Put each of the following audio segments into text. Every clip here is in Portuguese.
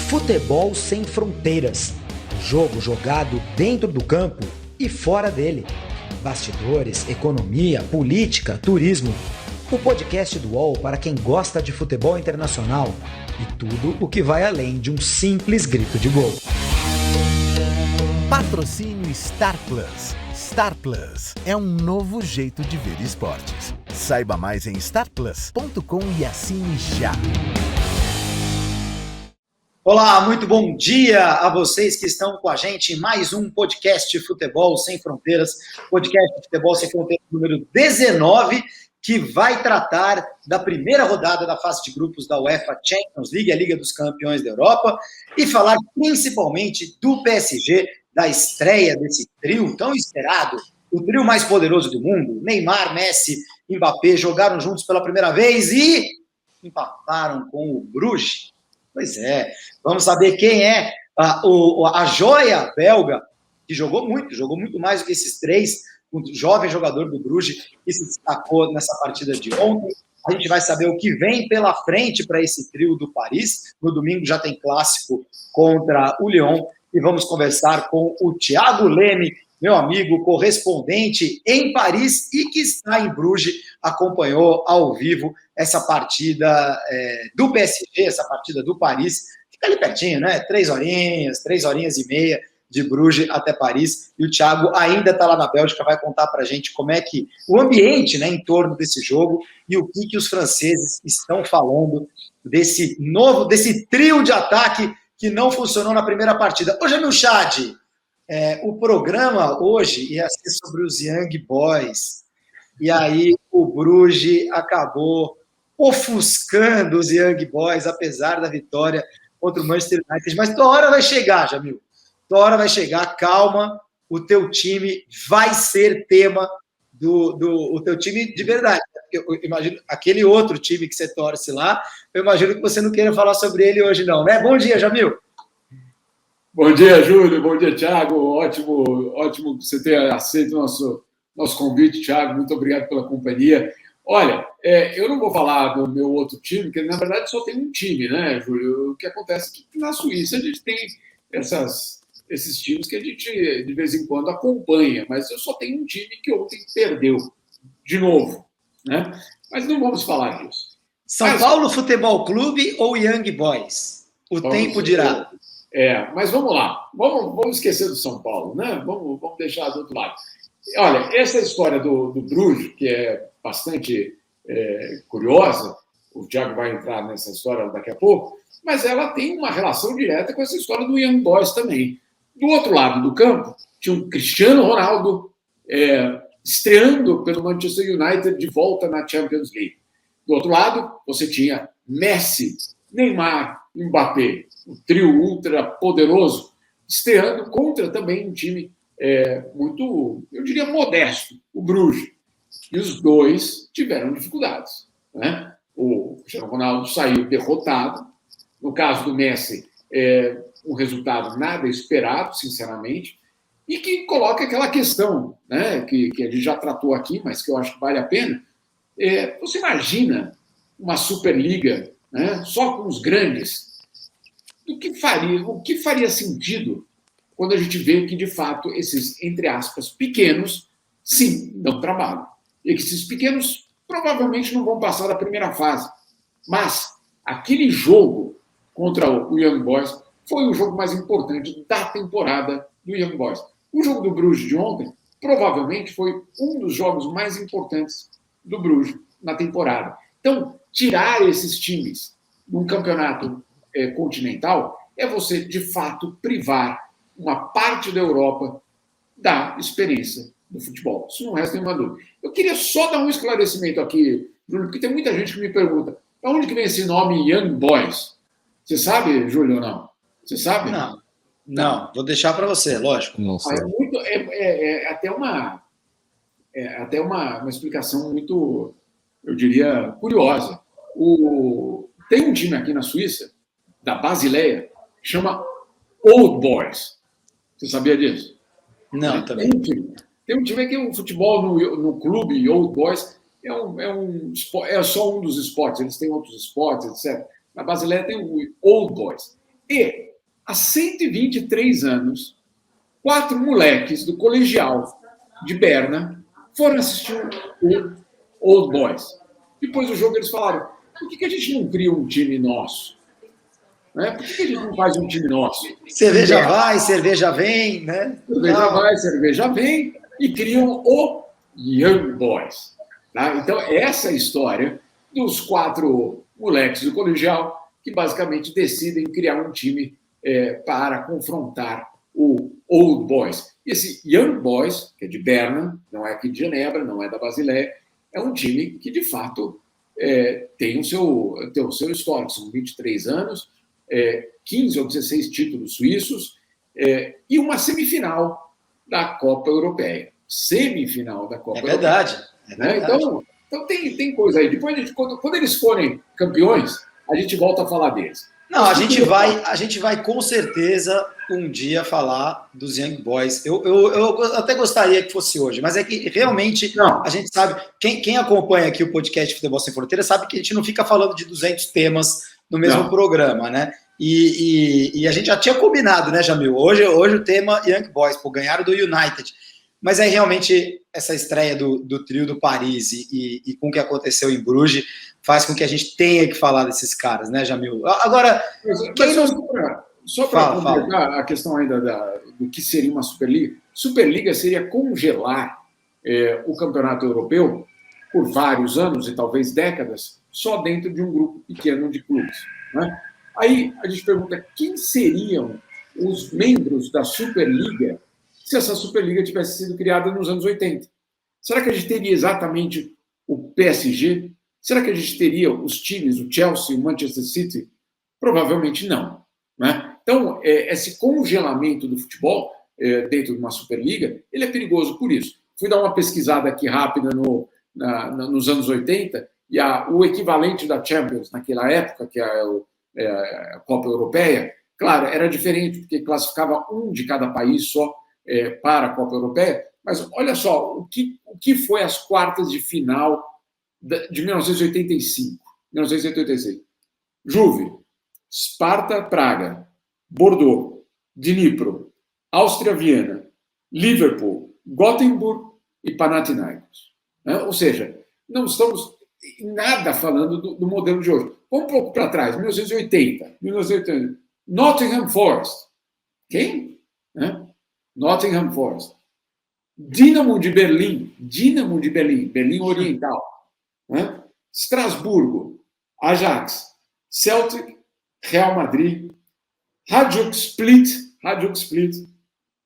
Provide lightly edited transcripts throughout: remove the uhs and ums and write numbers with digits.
Futebol sem fronteiras. Jogo jogado dentro do campo e fora dele. Bastidores, economia, política, turismo. O podcast do UOL para quem gosta de futebol internacional e tudo o que vai além de um simples grito de gol. Patrocínio Star Plus. Star Plus é um novo jeito de ver esportes. Saiba mais em starplus.com e assine já. Olá, muito bom dia a vocês que estão com a gente em mais um podcast Futebol Sem Fronteiras, podcast Futebol Sem Fronteiras número 19, que vai tratar da primeira rodada da fase de grupos da UEFA Champions League, a Liga dos Campeões da Europa, e falar principalmente do PSG, da estreia desse trio tão esperado, o trio mais poderoso do mundo. Neymar, Messi, Mbappé jogaram juntos pela primeira vez e empataram com o Bruges. Pois é, vamos saber quem é a joia belga, que jogou muito mais do que esses três, o jovem jogador do Bruges, que se destacou nessa partida de ontem. A gente vai saber o que vem pela frente para esse trio do Paris. No domingo já tem clássico contra o Lyon. E vamos conversar com o Thiago Leme, meu amigo, correspondente em Paris e que está em Bruges, acompanhou ao vivo essa partida do PSG, essa partida do Paris. Fica ali pertinho, né? 3 horinhas e meia de Bruges até Paris. E o Thiago ainda está lá na Bélgica, vai contar para a gente como é que o ambiente, né, em torno desse jogo e o que os franceses estão falando desse trio de ataque que não funcionou na primeira partida. Ô, Jamil Chad, o programa hoje ia ser sobre os Young Boys, e aí o Bruges acabou ofuscando os Young Boys, apesar da vitória contra o Manchester United. Mas tua hora vai chegar, Jamil. Tua hora vai chegar, calma, o teu time vai ser tema o teu time de verdade. Eu imagino, aquele outro time que você torce lá, eu imagino que você não queira falar sobre ele hoje não, né? Bom dia, Jamil. Bom dia, Júlio. Bom dia, Thiago. Ótimo que você tenha aceito o nosso convite, Thiago. Muito obrigado pela companhia. Olha, eu não vou falar do meu outro time, porque na verdade só tem um time, né, Júlio? O que acontece é que na Suíça a gente tem esses times que a gente de vez em quando acompanha, mas eu só tenho um time que ontem perdeu de novo, né? Mas não vamos falar disso. São Paulo Futebol Clube ou Young Boys? O tempo dirá. Mas vamos lá. Vamos esquecer do São Paulo, né? Vamos deixar do outro lado. Olha, essa história do Bruges, que é bastante curiosa, o Thiago vai entrar nessa história daqui a pouco, mas ela tem uma relação direta com essa história do Young Boys também. Do outro lado do campo, tinha um Cristiano Ronaldo estreando pelo Manchester United de volta na Champions League. Do outro lado, você tinha Messi, Neymar, Mbappé, um trio ultra poderoso, estreando contra também um time muito, eu diria, modesto, o Bruges. E os dois tiveram dificuldades, né? O Cristiano Ronaldo saiu derrotado. No caso do Messi, um resultado nada esperado, sinceramente, e que coloca aquela questão, né, que a gente já tratou aqui, mas que eu acho que vale a pena. Você imagina uma Superliga, né, só com os grandes? O que faria sentido quando a gente vê que, de fato, esses, entre aspas, pequenos, sim, dão trabalho. E que esses pequenos provavelmente não vão passar da primeira fase. Mas aquele jogo contra o Young Boys foi o jogo mais importante da temporada do Young Boys. O jogo do Bruges de ontem provavelmente foi um dos jogos mais importantes do Bruges na temporada. Então, tirar esses times num campeonato continental é você, de fato, privar uma parte da Europa da experiência do futebol. Isso não resta nenhuma dúvida. Eu queria só dar um esclarecimento aqui, Júlio, porque tem muita gente que me pergunta, de onde que vem esse nome Young Boys? Você sabe, Júlio, ou não? Você sabe? Não. Vou deixar para você, lógico. Não sei. É até uma explicação muito, eu diria, curiosa. Tem um time aqui na Suíça, da Basileia, que chama Old Boys. Você sabia disso? Não, também. Tem um time que o futebol no clube Old Boys é só um dos esportes, eles têm outros esportes, etc. Na Basileia tem o Old Boys. E, há 123 anos, 4 moleques do colegial de Berna foram assistir o Old Boys. Depois do jogo, eles falaram: por que a gente não cria um time nosso? Né? Por que a gente não faz um time nosso? Cerveja vai, cerveja vem, né? Cerveja vai, cerveja vem, e criam o Young Boys. Tá? Então, essa é a história dos 4 moleques do colegial que basicamente decidem criar um time para confrontar o Old Boys. E esse Young Boys, que é de Berna, não é aqui de Genebra, não é da Basileia, é um time que, de fato, tem o seu histórico. São 23 anos, 15 ou 16 títulos suíços e uma semifinal da Copa Europeia. Semifinal da Copa Europeia. É verdade. Então tem coisa aí. Depois, quando eles forem campeões, a gente volta a falar deles. Não, a gente vai com certeza um dia falar dos Young Boys. Eu até gostaria que fosse hoje, mas é que realmente a gente sabe, quem acompanha aqui o podcast Futebol Sem Fronteiras sabe que a gente não fica falando de 200 temas no mesmo programa, né? E a gente já tinha combinado, né, Jamil? Hoje o tema Young Boys, ganharam do United. Mas é realmente essa estreia do trio do Paris e com o que aconteceu em Bruges faz com que a gente tenha que falar desses caras, né, Jamil? Agora, só para completar a questão ainda do que seria uma Superliga. Superliga seria congelar o campeonato europeu por vários anos e talvez décadas só dentro de um grupo pequeno de clubes. Né? Aí a gente pergunta quem seriam os membros da Superliga se essa Superliga tivesse sido criada nos anos 80. Será que a gente teria exatamente o PSG? Será que a gente teria os times, o Chelsea, o Manchester City? Provavelmente não. Né? Então, esse congelamento do futebol dentro de uma Superliga, ele é perigoso por isso. Fui dar uma pesquisada aqui rápida nos anos 80 e o equivalente da Champions naquela época, que é a Copa Europeia, claro, era diferente, porque classificava um de cada país só para a Copa Europeia, mas olha só o que foi as quartas de final de 1985, 1986. Juve, Sparta Praga, Bordeaux, Dnipro, Áustria Viena, Liverpool, Gothenburg e Panathinaikos. Né? Ou seja, não estamos em nada falando do modelo de hoje. Vamos um pouco para trás, 1980. Nottingham Forest. Quem? Né? Nottingham Forest. Dinamo de Berlim, Berlim Oriental. Né? Estrasburgo, Ajax, Celtic, Real Madrid, Hajduk Split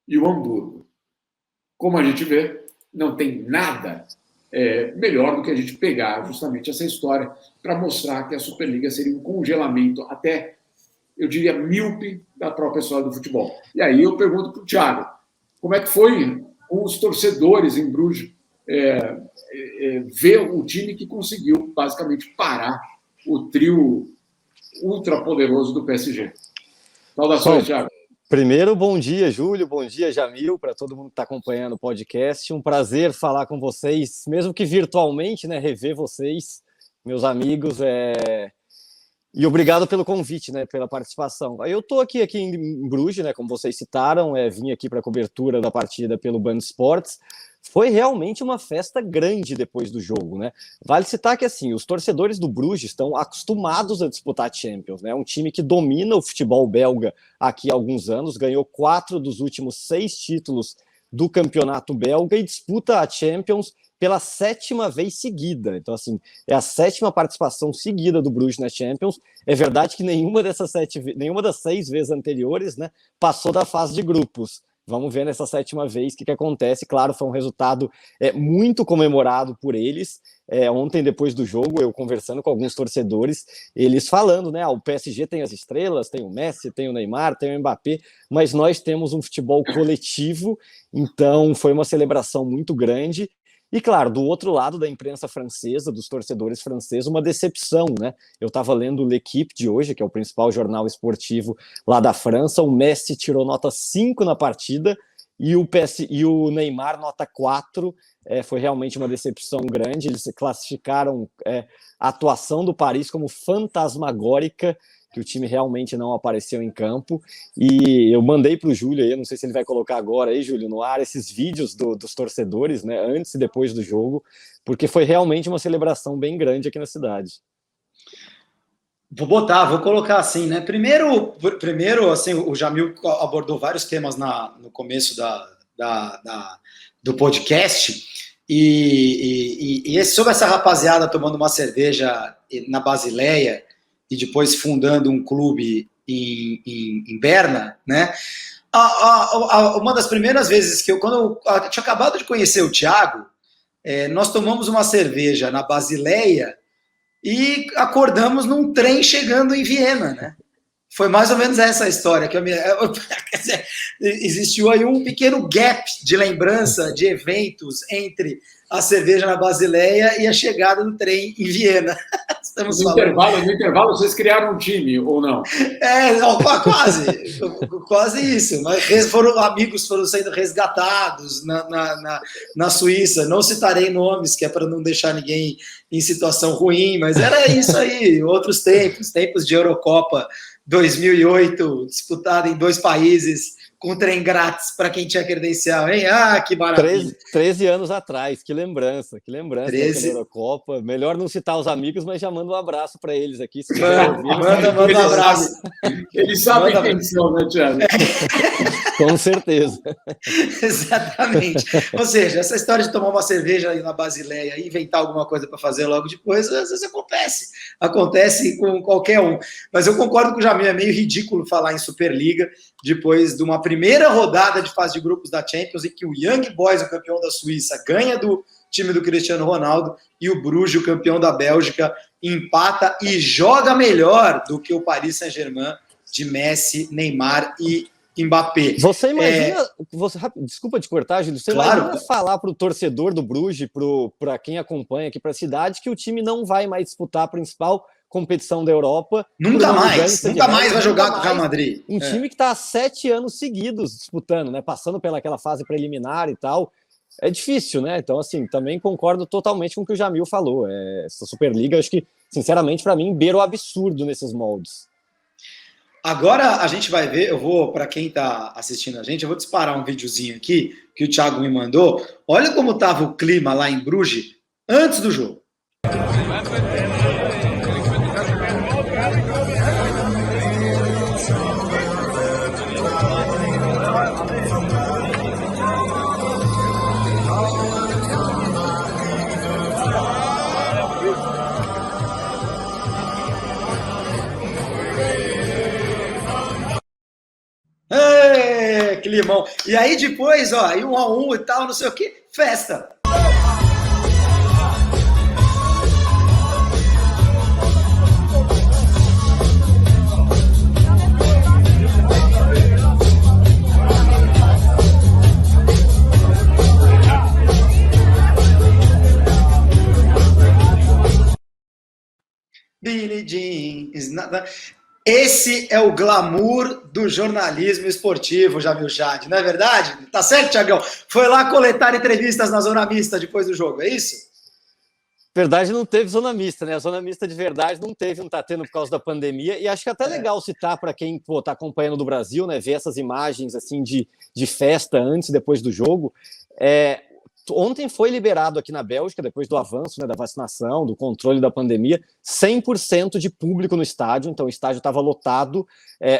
e o Hamburgo. Como a gente vê, não tem nada melhor do que a gente pegar justamente essa história para mostrar que a Superliga seria um congelamento até, eu diria, míope da própria história do futebol. E aí eu pergunto para o Thiago, como é que foi com os torcedores em Bruges ver o time que conseguiu basicamente parar o trio ultrapoderoso do PSG? Saudações, Thiago. Primeiro, bom dia, Júlio, bom dia, Jamil, para todo mundo que está acompanhando o podcast. Um prazer falar com vocês, mesmo que virtualmente, né, rever vocês, meus amigos, e obrigado pelo convite, né, pela participação. Eu estou aqui em Bruges, né, como vocês citaram, vim aqui para a cobertura da partida pelo Band Sports. Foi realmente uma festa grande depois do jogo, né? Vale citar que, assim, os torcedores do Bruges estão acostumados a disputar Champions, né? É um time que domina o futebol belga aqui há alguns anos, ganhou 4 dos últimos 6 títulos do campeonato belga e disputa a Champions pela 7ª vez seguida. Então, assim, é a 7ª participação seguida do Bruges na Champions. É verdade que nenhuma das 6 vezes anteriores, né, passou da fase de grupos. Vamos ver nessa 7ª vez o que acontece. Claro, foi um resultado muito comemorado por eles. Ontem, depois do jogo, eu conversando com alguns torcedores, eles falando, né? O PSG tem as estrelas, tem o Messi, tem o Neymar, tem o Mbappé, mas nós temos um futebol coletivo, então foi uma celebração muito grande. E, claro, do outro lado da imprensa francesa, dos torcedores franceses, uma decepção, né? Eu estava lendo L'Équipe de hoje, que é o principal jornal esportivo lá da França. O Messi tirou nota 5 na partida e o Neymar nota 4. Foi realmente uma decepção grande. Eles classificaram a atuação do Paris como fantasmagórica que o time realmente não apareceu em campo. E eu mandei para o Júlio aí, eu não sei se ele vai colocar agora aí, Júlio, no ar, esses vídeos dos torcedores, né, antes e depois do jogo, porque foi realmente uma celebração bem grande aqui na cidade. Vou colocar assim, né? Primeiro, assim, o Jamil abordou vários temas no começo do podcast, e sobre essa rapaziada tomando uma cerveja na Basileia e depois fundando um clube em Berna, né? Uma das primeiras vezes que quando eu tinha acabado de conhecer o Thiago, nós tomamos uma cerveja na Basileia e acordamos num trem chegando em Viena, né? Foi mais ou menos essa a história. Existiu aí um pequeno gap de lembrança de eventos entre a cerveja na Basileia e a chegada do trem em Viena. Estamos no intervalo, vocês criaram um time, ou não? Quase isso. Mas amigos foram sendo resgatados na Suíça. Não citarei nomes, que é para não deixar ninguém em situação ruim, mas era isso aí, outros tempos de Eurocopa 2008, disputada em 2 países, com trem grátis para quem tinha credencial, hein? Ah, que maravilha. 13 anos atrás, que lembrança da Eurocopa. Melhor não citar os amigos, mas já manda um abraço para eles aqui. Se manda um abraço. Eles sabem quem são, né, Thiago? Com certeza. Exatamente. Ou seja, essa história de tomar uma cerveja aí na Basileia e inventar alguma coisa para fazer logo depois, às vezes acontece com qualquer um. Mas eu concordo com o Jamil, é meio ridículo falar em Superliga depois de uma primeira rodada de fase de grupos da Champions em que o Young Boys, o campeão da Suíça, ganha do time do Cristiano Ronaldo e o Bruges, o campeão da Bélgica, empata e joga melhor do que o Paris Saint-Germain de Messi, Neymar e Mbappé. Você imagina, desculpa te cortar, Júlio, você claro, imagina falar para o torcedor do Bruges, para quem acompanha aqui para a cidade, que o time não vai mais disputar a principal competição da Europa. Nunca mais vai jogar com o Real Madrid. Um time que está há 7 anos seguidos disputando, né? Passando pelaquela fase preliminar e tal. É difícil, né? Então, assim, também concordo totalmente com o que o Jamil falou. Essa Superliga, acho que, sinceramente, para mim, beira o absurdo nesses moldes. Agora a gente vai ver, para quem está assistindo a gente, eu vou disparar um videozinho aqui que o Thiago me mandou. Olha como estava o clima lá em Bruges antes do jogo. Que limão. E aí depois, ó, aí 1-1 e tal, não sei o que, festa. Billie Jean is not... Esse é o glamour do jornalismo esportivo, Jamil Chad, não é verdade? Tá certo, Thiagão? Foi lá coletar entrevistas na Zona Mista depois do jogo, é isso? Verdade, não teve Zona Mista, né? A Zona Mista de verdade não tá tendo por causa da pandemia, e acho que é até legal citar para quem tá acompanhando do Brasil, né? Ver essas imagens assim de festa antes e depois do jogo. Ontem foi liberado aqui na Bélgica, depois do avanço, né, da vacinação, do controle da pandemia, 100% de público no estádio. Então o estádio estava lotado.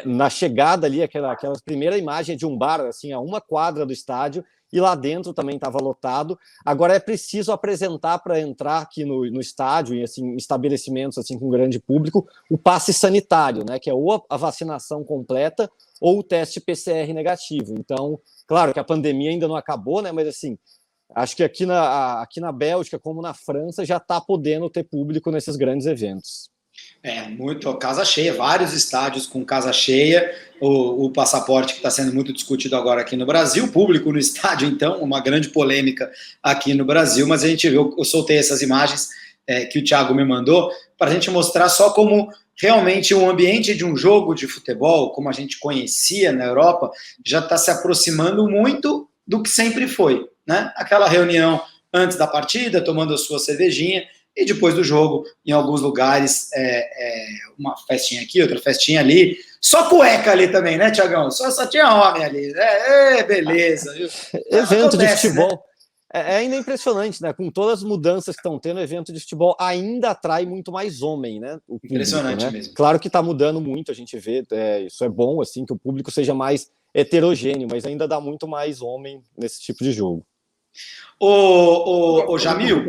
Na chegada ali, aquela primeira imagem de um bar, assim, a 1 quadra do estádio, e lá dentro também estava lotado. Agora é preciso apresentar para entrar aqui no estádio, e assim, estabelecimentos assim, com grande público, o passe sanitário, né, que é ou a vacinação completa ou o teste PCR negativo. Então, claro que a pandemia ainda não acabou, né, mas assim, acho que aqui na Bélgica, como na França, já está podendo ter público nesses grandes eventos. Muito casa cheia, vários estádios com casa cheia, o passaporte que está sendo muito discutido agora aqui no Brasil, público no estádio, então, uma grande polêmica aqui no Brasil, mas a gente viu, eu soltei essas imagens que o Thiago me mandou, para a gente mostrar só como realmente o ambiente de um jogo de futebol, como a gente conhecia na Europa, já está se aproximando muito do que sempre foi, né? Aquela reunião antes da partida, tomando a sua cervejinha. E depois do jogo, em alguns lugares, uma festinha aqui, outra festinha ali. Só cueca ali também, né, Tiagão? Só tinha homem ali. Beleza. Viu? Evento de Acontece, futebol. né? É ainda impressionante, né? Com todas as mudanças que estão tendo, o evento de futebol ainda atrai muito mais homem, né? O público, Impressionante, né? mesmo. Claro que está mudando muito, a gente vê, isso é bom, assim, que o público seja mais heterogêneo, mas ainda dá muito mais homem nesse tipo de jogo. Ô Jamil.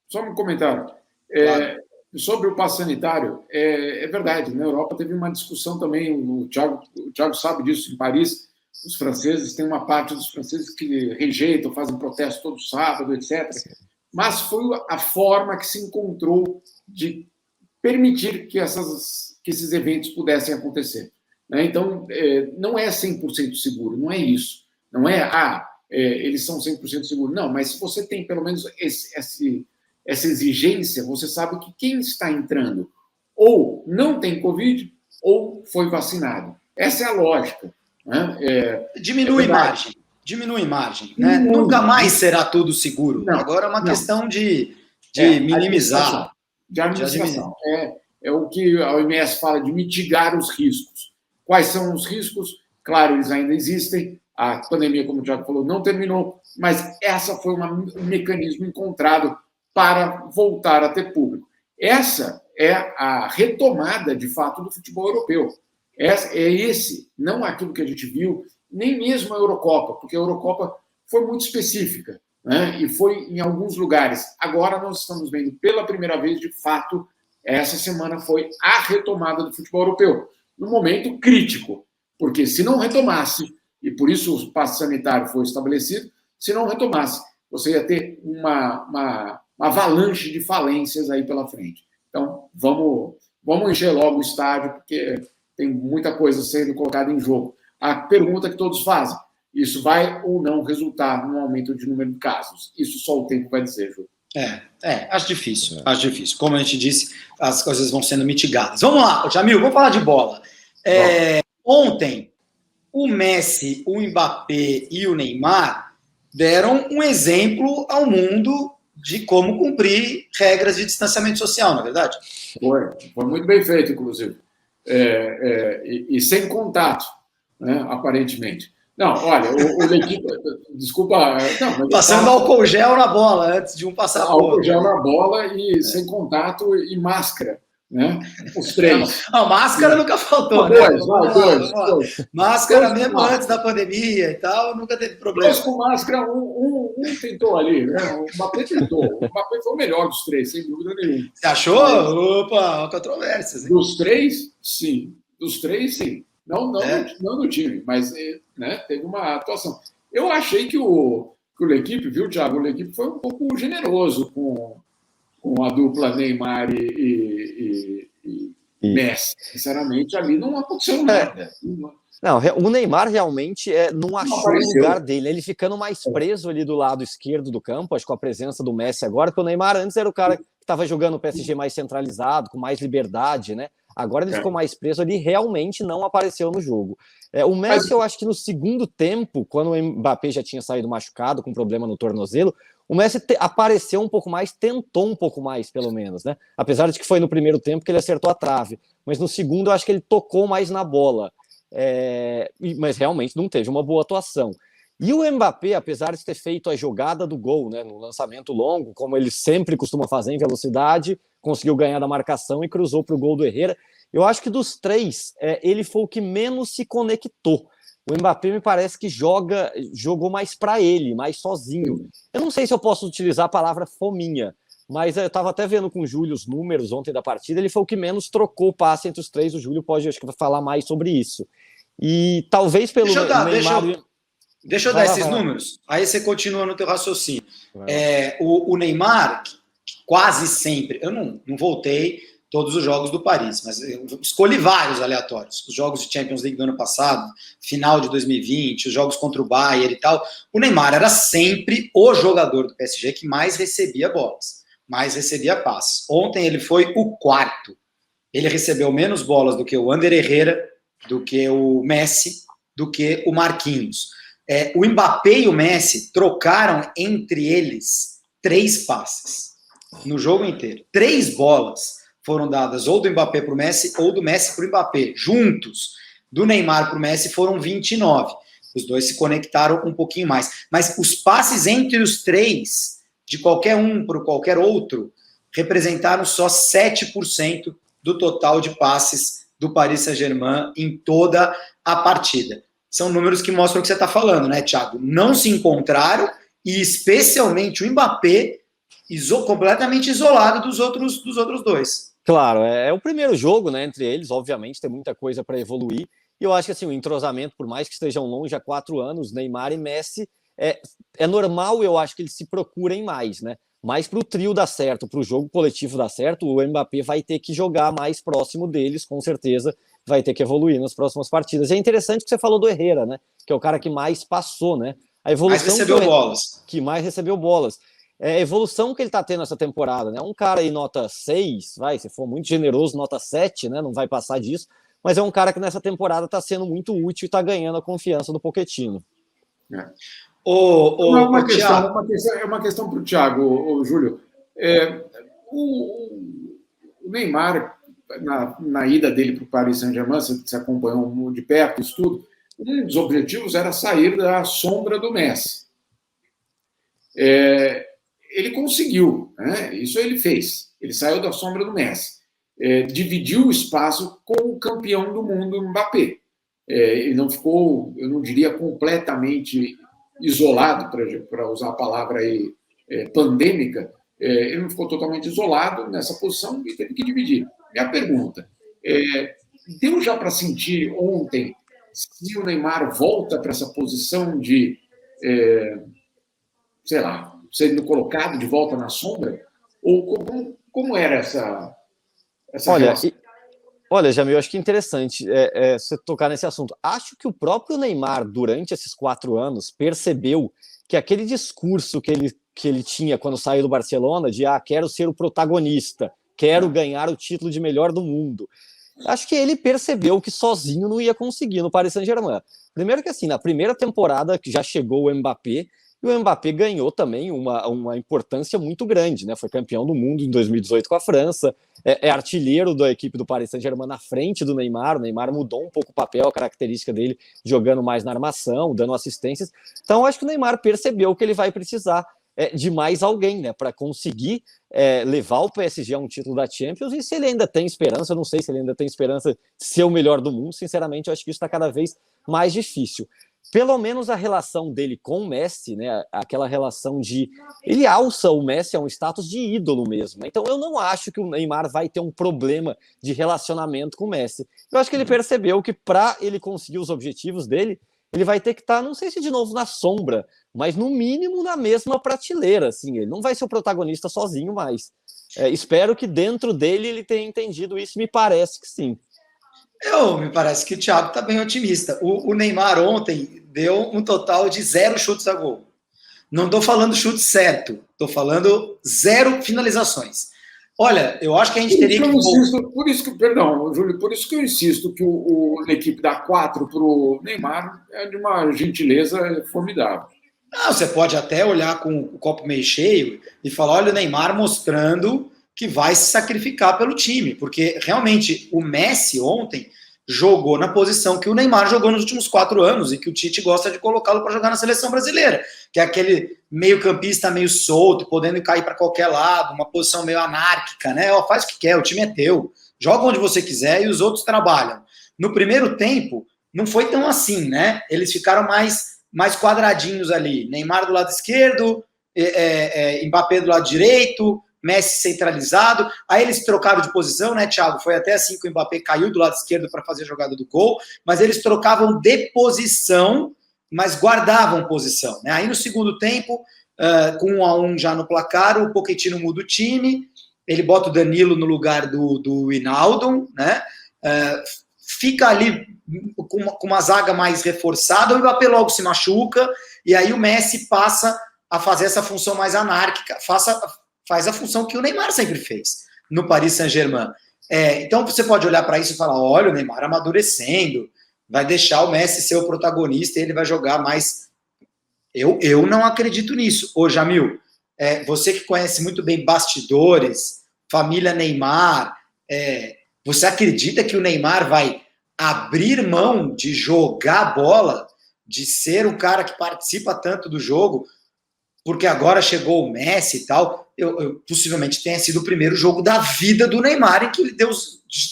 Só um comentário. Claro. Sobre o passe sanitário, é verdade, na Europa teve uma discussão também, o Thiago sabe disso, em Paris, os franceses, tem uma parte dos franceses que rejeitam, fazem protesto todo sábado, etc. Mas foi a forma que se encontrou de permitir que esses eventos pudessem acontecer. Né? Então, não é 100% seguro, não é isso. Não é, eles são 100% seguros. Não, mas se você tem pelo menos essa exigência, você sabe que quem está entrando ou não tem Covid ou foi vacinado. Essa é a lógica. Né? Diminui margem. Né? Nunca mais será tudo seguro. Não, agora é uma questão de minimizar. De administração. É o que a OMS fala de mitigar os riscos. Quais são os riscos? Claro, eles ainda existem. A pandemia, como o Thiago falou, não terminou, mas essa foi um mecanismo encontrado para voltar a ter público. Essa é a retomada, de fato, do futebol europeu. Não aquilo que a gente viu, nem mesmo a Eurocopa, porque a Eurocopa foi muito específica, né? E foi em alguns lugares. Agora nós estamos vendo pela primeira vez, de fato, essa semana foi a retomada do futebol europeu, num momento crítico, porque se não retomasse, e por isso o passe sanitário foi estabelecido, se não retomasse, você ia ter uma avalanche de falências aí pela frente. Então, vamos encher logo o estádio, porque tem muita coisa sendo colocada em jogo. A pergunta que todos fazem, isso vai ou não resultar num aumento de número de casos? Isso só o tempo vai dizer, Júlio. Acho difícil. Como a gente disse, as coisas vão sendo mitigadas. Vamos lá, Jamil, vamos falar de bola. Ontem, o Messi, o Mbappé e o Neymar deram um exemplo ao mundo de como cumprir regras de distanciamento social, não é verdade? Foi muito bem feito, inclusive. E sem contato, né, aparentemente. Não, olha, o equipe... Desculpa... Não, passando álcool gel na bola, antes de um passar álcool gel na bola e sem contato e máscara. Né? Os três. A máscara nunca faltou, dois. Máscara mesmo antes da pandemia e tal, nunca teve problema. Dois com máscara, um tentou ali, né? O Mbappé tentou. O Mbappé foi o melhor dos três, sem dúvida nenhuma. Você achou? Opa, controvérsias. Hein? Dos três, sim. Não no time, mas né, teve uma atuação. Eu achei que o L'Équipe, viu, Thiago? O L'Équipe foi um pouco generoso com a dupla Neymar e Messi. Sinceramente, ali não aconteceu nada. Não, o Neymar realmente não achou o lugar dele. Ele ficando mais preso ali do lado esquerdo do campo, acho que com a presença do Messi agora, porque o Neymar antes era o cara que estava jogando o PSG mais centralizado, com mais liberdade, né? Agora ele ficou mais preso ali, realmente não apareceu no jogo. O Messi, eu acho que no segundo tempo, quando o Mbappé já tinha saído machucado, com problema no tornozelo, o Messi apareceu um pouco mais, tentou um pouco mais, pelo menos, né? Apesar de que foi no primeiro tempo que ele acertou a trave. Mas no segundo, eu acho que ele tocou mais na bola. Mas realmente não teve uma boa atuação. E o Mbappé, apesar de ter feito a jogada do gol, né, no lançamento longo, como ele sempre costuma fazer em velocidade, conseguiu ganhar da marcação e cruzou para o gol do Herrera. Eu acho que dos três, ele foi o que menos se conectou. O Mbappé me parece que jogou mais para ele, mais sozinho. Eu não sei se eu posso utilizar a palavra fominha, mas eu estava até vendo com o Júlio os números ontem da partida, ele foi o que menos trocou o passe entre os três. O Júlio pode, acho que, falar mais sobre isso. E talvez pelo Neymar... Deixa eu dar esses números, aí você continua no teu raciocínio. O Neymar, quase sempre... Eu não voltei todos os jogos do Paris, mas eu escolhi vários aleatórios. Os jogos de Champions League do ano passado, final de 2020, os jogos contra o Bayern e tal. O Neymar era sempre o jogador do PSG que mais recebia bolas, mais recebia passes. Ontem ele foi o quarto. Ele recebeu menos bolas do que o Ander Herrera, do que o Messi, do que o Marquinhos. O Mbappé e o Messi trocaram entre eles 3 passes. no jogo inteiro. 3 bolas foram dadas ou do Mbappé para o Messi ou do Messi para o Mbappé. Juntos, do Neymar para o Messi foram 29. Os dois se conectaram um pouquinho mais. Mas os passes entre os 3, de qualquer um para qualquer outro, representaram só 7% do total de passes do Paris Saint-Germain em toda a partida. São números que mostram o que você está falando, né, Thiago? Não se encontraram e especialmente o Mbappé completamente isolado dos outros dois. Claro, é o primeiro jogo, né, entre eles, obviamente tem muita coisa para evoluir, e eu acho que assim, o entrosamento, por mais que estejam longe há 4 anos, Neymar e Messi, é normal, eu acho que eles se procurem mais, né? Mas para o trio dar certo, para o jogo coletivo dar certo, o Mbappé vai ter que jogar mais próximo deles, com certeza vai ter que evoluir nas próximas partidas. E é interessante que você falou do Herrera, né? Que é o cara que mais passou, né? A evolução mais recebeu bolas. Que mais recebeu bolas. A evolução que ele está tendo essa temporada, né? Um cara aí nota 6, se for muito generoso, nota 7, né? Não vai passar disso. Mas é um cara que nessa temporada está sendo muito útil e está ganhando a confiança do Pochettino. É uma questão para o Thiago, Júlio. O Neymar, na ida dele para o Paris Saint-Germain, você acompanhou de perto isso tudo, um dos objetivos era sair da sombra do Messi. Ele conseguiu, né? Isso ele fez. Ele saiu da sombra do Messi. Dividiu o espaço com o campeão do mundo, Mbappé. Ele não ficou, eu não diria, completamente isolado, para usar a palavra aí, pandêmica. Ele não ficou totalmente isolado nessa posição e teve que dividir. Minha pergunta, deu já para sentir ontem se o Neymar volta para essa posição de, sendo colocado de volta na sombra? Ou como era essa relação? Olha, Jamil, eu acho que é interessante você tocar nesse assunto. Acho que o próprio Neymar, durante esses 4 anos, percebeu que aquele discurso que ele tinha quando saiu do Barcelona, de quero ser o protagonista, quero ganhar o título de melhor do mundo. Acho que ele percebeu que sozinho não ia conseguir no Paris Saint-Germain. Primeiro que assim, na primeira temporada que já chegou o Mbappé, e o Mbappé ganhou também uma importância muito grande, né? Foi campeão do mundo em 2018 com a França, é artilheiro da equipe do Paris Saint-Germain na frente do Neymar. O Neymar mudou um pouco o papel, a característica dele, jogando mais na armação, dando assistências. Então, acho que o Neymar percebeu que ele vai precisar de mais alguém, né? Para conseguir levar o PSG a um título da Champions. E se ele ainda tem esperança, eu não sei se ele ainda tem esperança de ser o melhor do mundo, sinceramente, eu acho que isso está cada vez mais difícil. Pelo menos a relação dele com o Messi, né, aquela relação de... Ele alça o Messi a um status de ídolo mesmo. Então eu não acho que o Neymar vai ter um problema de relacionamento com o Messi. Eu acho que ele percebeu que para ele conseguir os objetivos dele, ele vai ter que estar, não sei se de novo na sombra, mas no mínimo na mesma prateleira. Assim, ele não vai ser o protagonista sozinho mais. Espero que dentro dele ele tenha entendido isso, me parece que sim. Me parece que o Thiago está bem otimista. O Neymar ontem deu um total de 0 chutes a gol. Não estou falando chute certo, estou falando 0 finalizações. Olha, eu acho que a gente teria que... Por isso que eu insisto que a equipe dá 4 para o Neymar é de uma gentileza formidável. Você pode até olhar com o copo meio cheio e falar, olha o Neymar mostrando que vai se sacrificar pelo time, porque realmente o Messi ontem jogou na posição que o Neymar jogou nos últimos 4 anos e que o Tite gosta de colocá-lo para jogar na seleção brasileira, que é aquele meio-campista meio solto, podendo cair para qualquer lado, uma posição meio anárquica, né? Faz o que quer, o time é teu, joga onde você quiser e os outros trabalham. No primeiro tempo, não foi tão assim, né? Eles ficaram mais quadradinhos ali, Neymar do lado esquerdo, Mbappé do lado direito, Messi centralizado, aí eles trocaram de posição, né, Thiago? Foi até assim que o Mbappé caiu do lado esquerdo para fazer a jogada do gol, mas eles trocavam de posição, mas guardavam posição, né? Aí no segundo tempo, com 1-1 já no placar, o Pochettino muda o time, ele bota o Danilo no lugar do Wijnaldum, né? Fica ali com uma zaga mais reforçada, o Mbappé logo se machuca, e aí o Messi passa a fazer essa função mais anárquica, faz a função que o Neymar sempre fez no Paris Saint-Germain. Então você pode olhar para isso e falar, olha, o Neymar amadurecendo, vai deixar o Messi ser o protagonista e ele vai jogar mais. Eu não acredito nisso. Ô, Jamil, Você que conhece muito bem bastidores, família Neymar, você acredita que o Neymar vai abrir mão de jogar bola, de ser o cara que participa tanto do jogo, porque agora chegou o Messi e tal? Possivelmente tenha sido o primeiro jogo da vida do Neymar em que ele deu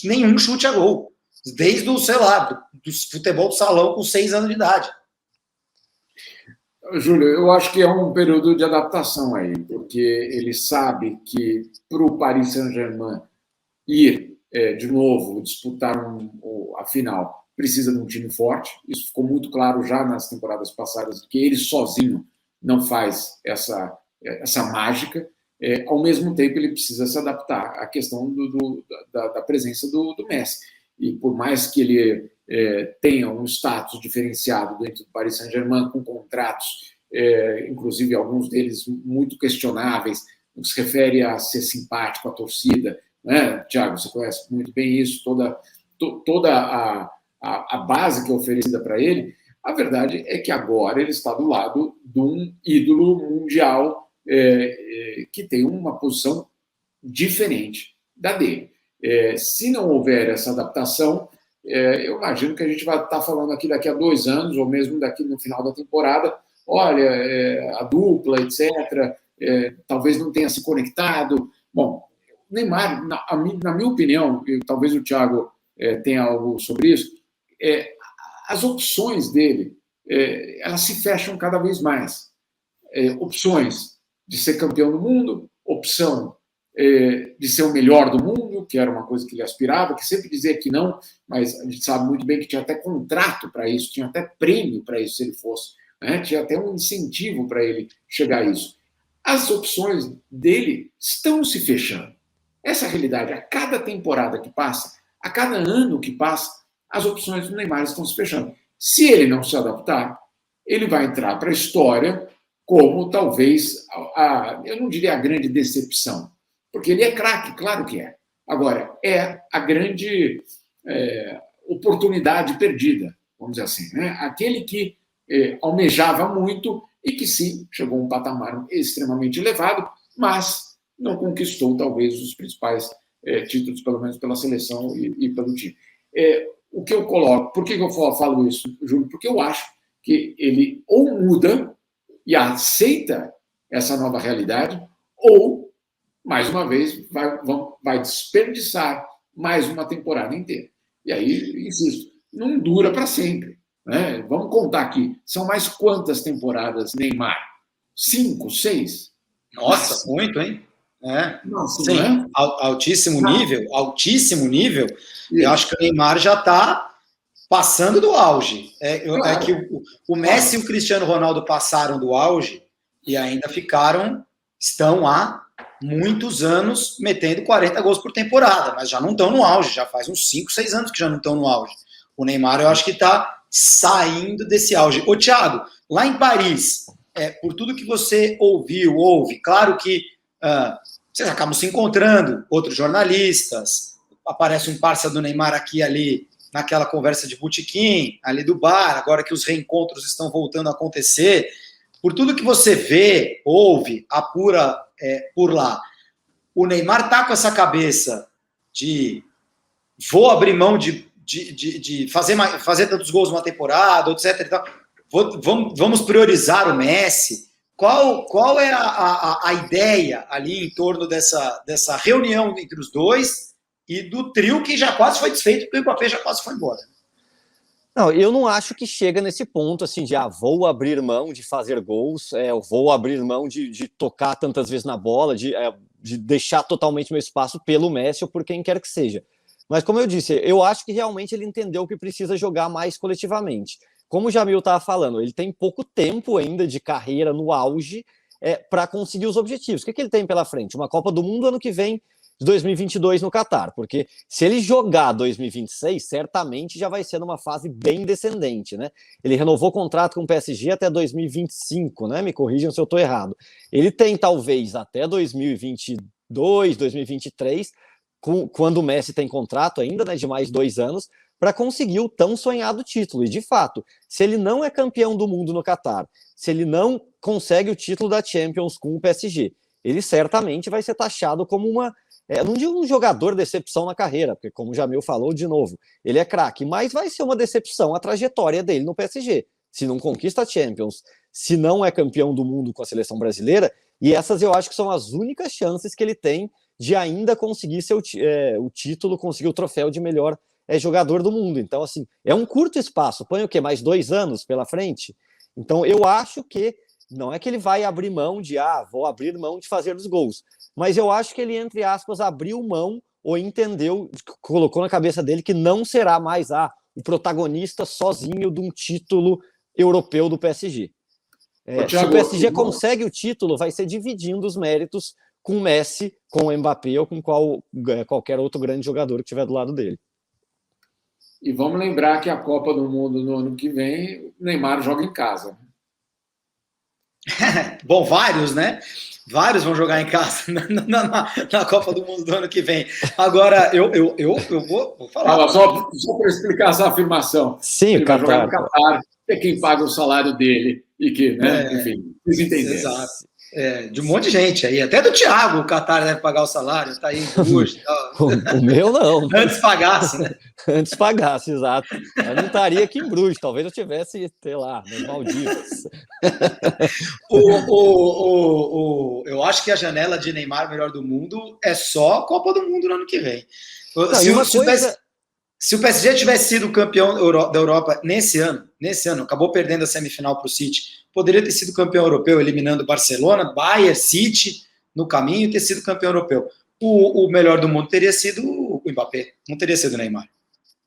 nenhum chute a gol. Desde o, sei lá, do futebol do salão com 6 anos de idade. Júlio, eu acho que é um período de adaptação aí, porque ele sabe que para o Paris Saint-Germain ir de novo disputar a final precisa de um time forte. Isso ficou muito claro já nas temporadas passadas, que ele sozinho não faz essa mágica. Ao mesmo tempo, ele precisa se adaptar à questão da presença do Messi. E por mais que ele tenha um status diferenciado dentro do Paris Saint-Germain, com contratos, inclusive alguns deles muito questionáveis, no que se refere a ser simpático à torcida, né? Thiago, você conhece muito bem isso, toda a base que é oferecida para ele. A verdade é que agora ele está do lado de um ídolo mundial que tem uma posição diferente da dele. Se não houver essa adaptação, eu imagino que a gente vai estar falando aqui daqui a 2 anos, ou mesmo daqui no final da temporada, olha, a dupla, etc., talvez não tenha se conectado. Bom, o Neymar, na minha opinião, e talvez o Thiago tenha algo sobre isso, as opções dele, elas se fecham cada vez mais. Opções de ser campeão do mundo, opção de ser o melhor do mundo, que era uma coisa que ele aspirava, que sempre dizia que não, mas a gente sabe muito bem que tinha até contrato para isso, tinha até prêmio para isso se ele fosse, né? Tinha até um incentivo para ele chegar a isso. As opções dele estão se fechando. Essa é a realidade. A cada temporada que passa, a cada ano que passa, as opções do Neymar estão se fechando. Se ele não se adaptar, ele vai entrar para a história como talvez, eu não diria a grande decepção, porque ele é craque, claro que é. Agora, é a grande oportunidade perdida, vamos dizer assim, né? Aquele que almejava muito e que sim, chegou a um patamar extremamente elevado, mas não conquistou talvez os principais títulos, pelo menos pela seleção e pelo time. O que eu coloco, por que eu falo isso, Júlio? Porque eu acho que ele ou muda e aceita essa nova realidade, ou, mais uma vez, vai desperdiçar mais uma temporada inteira. E aí, insisto, não dura para sempre, né? Vamos contar aqui, são mais quantas temporadas Neymar? 5, 6? Nossa, mas, muito, hein? Nossa, sim, não é? Altíssimo nível. Eu acho que o Neymar já está passando do auge. É que o Messi e o Cristiano Ronaldo passaram do auge e ainda estão há muitos anos metendo 40 gols por temporada, mas já não estão no auge, já faz uns 5, 6 anos que já não estão no auge. O Neymar, eu acho que está saindo desse auge. Ô, Thiago, lá em Paris, por tudo que você ouve, claro que vocês acabam se encontrando, outros jornalistas, aparece um parça do Neymar aqui ali, naquela conversa de botequim, ali do bar, agora que os reencontros estão voltando a acontecer. Por tudo que você vê, ouve, apura por lá, o Neymar está com essa cabeça de vou abrir mão de fazer tantos gols numa temporada, etc. E tal. Vamos priorizar o Messi. Qual é a ideia ali em torno dessa reunião entre os dois e do trio que já quase foi desfeito, porque o Mbappé já quase foi embora? Não, eu não acho que chega nesse ponto, assim, de vou abrir mão de fazer gols, eu vou abrir mão de tocar tantas vezes na bola, de deixar totalmente meu espaço pelo Messi ou por quem quer que seja. Mas, como eu disse, eu acho que realmente ele entendeu que precisa jogar mais coletivamente. Como o Jamil estava falando, ele tem pouco tempo ainda de carreira no auge para conseguir os objetivos. O que ele tem pela frente? Uma Copa do Mundo ano que vem, de 2022 no Catar, porque se ele jogar 2026, certamente já vai ser numa fase bem descendente, né? Ele renovou o contrato com o PSG até 2025, né? Me corrijam se eu estou errado. Ele tem talvez até 2022, 2023, quando o Messi tem contrato ainda, né, de mais 2 anos, para conseguir o tão sonhado título. E, de fato, se ele não é campeão do mundo no Catar, se ele não consegue o título da Champions com o PSG, ele certamente vai ser taxado como não digo um jogador decepção na carreira, porque, como o Jamil falou de novo, ele é craque, mas vai ser uma decepção a trajetória dele no PSG. Se não conquista a Champions, se não é campeão do mundo com a seleção brasileira, e essas eu acho que são as únicas chances que ele tem de ainda conseguir o título, conseguir o troféu de melhor jogador do mundo. Então, assim, é um curto espaço. Põe o quê? Mais 2 anos pela frente? Então, eu acho que não é que ele vai abrir mão vou abrir mão de fazer os gols. Mas eu acho que ele, entre aspas, abriu mão ou entendeu, colocou na cabeça dele que não será mais o protagonista sozinho de um título europeu do PSG. Se o PSG consegue o título, vai ser dividindo os méritos com o Messi, com o Mbappé ou com qualquer outro grande jogador que estiver do lado dele. E vamos lembrar que a Copa do Mundo no ano que vem, o Neymar joga em casa. Bom, vários, né? Vários vão jogar em casa na Copa do Mundo do ano que vem. Agora, eu vou falar. Só para explicar essa afirmação. Sim, ele vai jogar no Catar, é quem paga o salário dele e que, né? Enfim, vocês entenderam. Exato. De um monte de gente aí, até do Thiago, o Qatar deve pagar o salário, tá aí em Bruges. O meu não. Antes pagasse, né? Antes pagasse, exato. Eu não estaria aqui em Bruges, talvez eu tivesse, sei lá, nas Maldivas. Eu acho que a janela de Neymar melhor do mundo é só a Copa do Mundo no ano que vem. Se o PSG tivesse sido campeão da Europa nesse ano, acabou perdendo a semifinal para o City, poderia ter sido campeão europeu, eliminando Barcelona, Bayern, City no caminho e ter sido campeão europeu. O melhor do mundo teria sido o Mbappé, não teria sido o Neymar.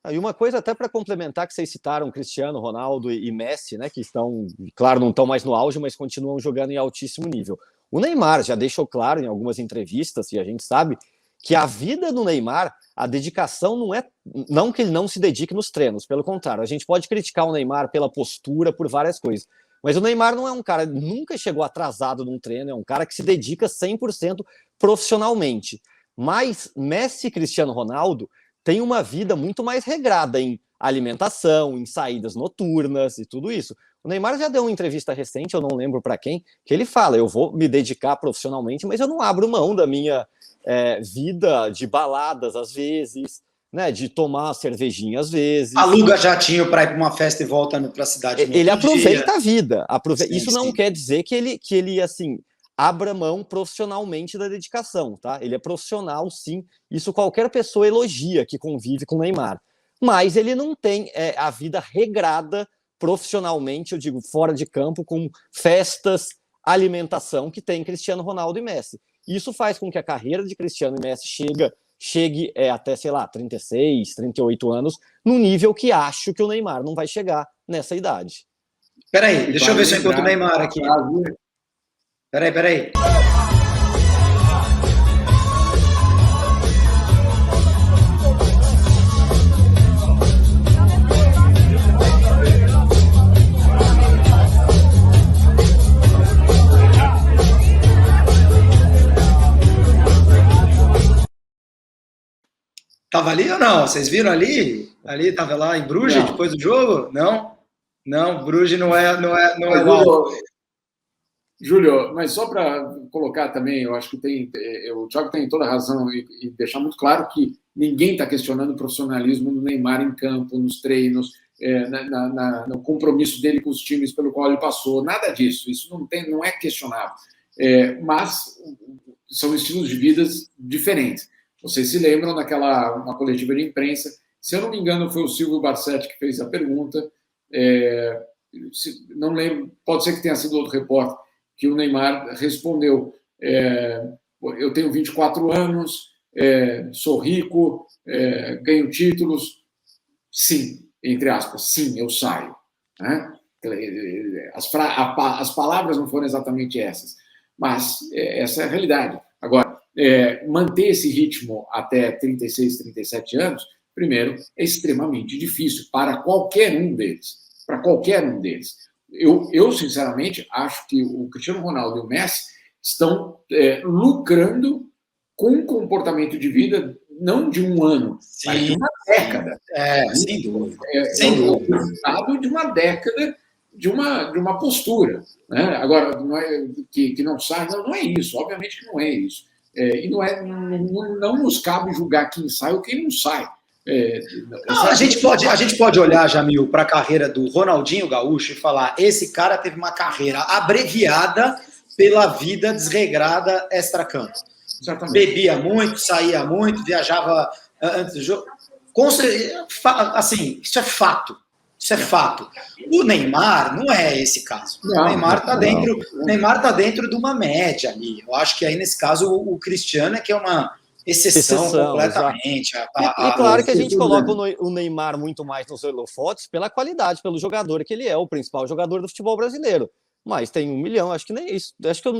E uma coisa até para complementar, que vocês citaram Cristiano Ronaldo e Messi, né, que estão, claro, não estão mais no auge, mas continuam jogando em altíssimo nível. O Neymar já deixou claro em algumas entrevistas, e a gente sabe, que a vida do Neymar, a dedicação não que ele não se dedique nos treinos, pelo contrário, a gente pode criticar o Neymar pela postura, por várias coisas, mas o Neymar não é um cara, nunca chegou atrasado num treino, é um cara que se dedica 100% profissionalmente. Mas Messi e Cristiano Ronaldo têm uma vida muito mais regrada em alimentação, em saídas noturnas e tudo isso. O Neymar já deu uma entrevista recente, eu não lembro para quem, que ele fala, eu vou me dedicar profissionalmente, mas eu não abro mão da minha vida de baladas às vezes, né, de tomar cervejinha às vezes. Aluga jatinho para ir para uma festa e volta para a cidade. Ele aproveita a vida. Sim, isso não quer dizer que ele assim, abra mão profissionalmente da dedicação, tá? Ele é profissional, sim. Isso qualquer pessoa elogia que convive com o Neymar. Mas ele não tem a vida regrada profissionalmente, eu digo, fora de campo, com festas, alimentação que tem Cristiano Ronaldo e Messi. Isso faz com que a carreira de Cristiano e Messi chegue até, sei lá, 36, 38 anos, no nível que acho que o Neymar não vai chegar nessa idade. Peraí, deixa eu ver se eu encontro o Neymar aqui. Peraí. Tava ali ou não? Vocês viram ali? Ali tava lá em Bruges depois do jogo? Não, Bruges não é Júlio, mas só para colocar também, eu acho que o Thiago tem toda a razão e deixar muito claro que ninguém está questionando o profissionalismo do Neymar em campo, nos treinos, no compromisso dele com os times pelo qual ele passou, nada disso, isso não é questionável. Mas são estilos de vidas diferentes. Vocês se lembram uma coletiva de imprensa, se eu não me engano foi o Silvio Barsetti que fez a pergunta, não lembro, pode ser que tenha sido outro repórter, que o Neymar respondeu, eu tenho 24 anos, sou rico, ganho títulos, sim, entre aspas, sim, eu saio. Né? As palavras não foram exatamente essas, mas essa é a realidade. Agora, manter esse ritmo até 36, 37 anos, primeiro, é extremamente difícil para qualquer um deles. Eu, sinceramente, acho que o Cristiano Ronaldo e o Messi estão lucrando com um comportamento de vida não de um ano, mas de uma década. Sem dúvida. Sem dúvida. É o resultado de uma década de uma postura. Né? Agora, não é, que não sai, não é isso. Obviamente que não é isso. E não nos cabe julgar quem sai ou quem não sai. A gente pode olhar, Jamil, para a carreira do Ronaldinho Gaúcho e falar: esse cara teve uma carreira abreviada pela vida desregrada extracampo. Bebia muito, saía muito, viajava antes do jogo. Assim, isso é fato. Isso é fato. O Neymar não é esse caso. O Neymar está dentro de uma média ali. Eu acho que aí, nesse caso, o Cristiano é que é uma exceção completamente. E claro que a gente coloca o Neymar muito mais nos holofotes pela qualidade, pelo jogador que ele é, o principal jogador do futebol brasileiro. Mas tem 1 milhão, acho que nem isso. Acho que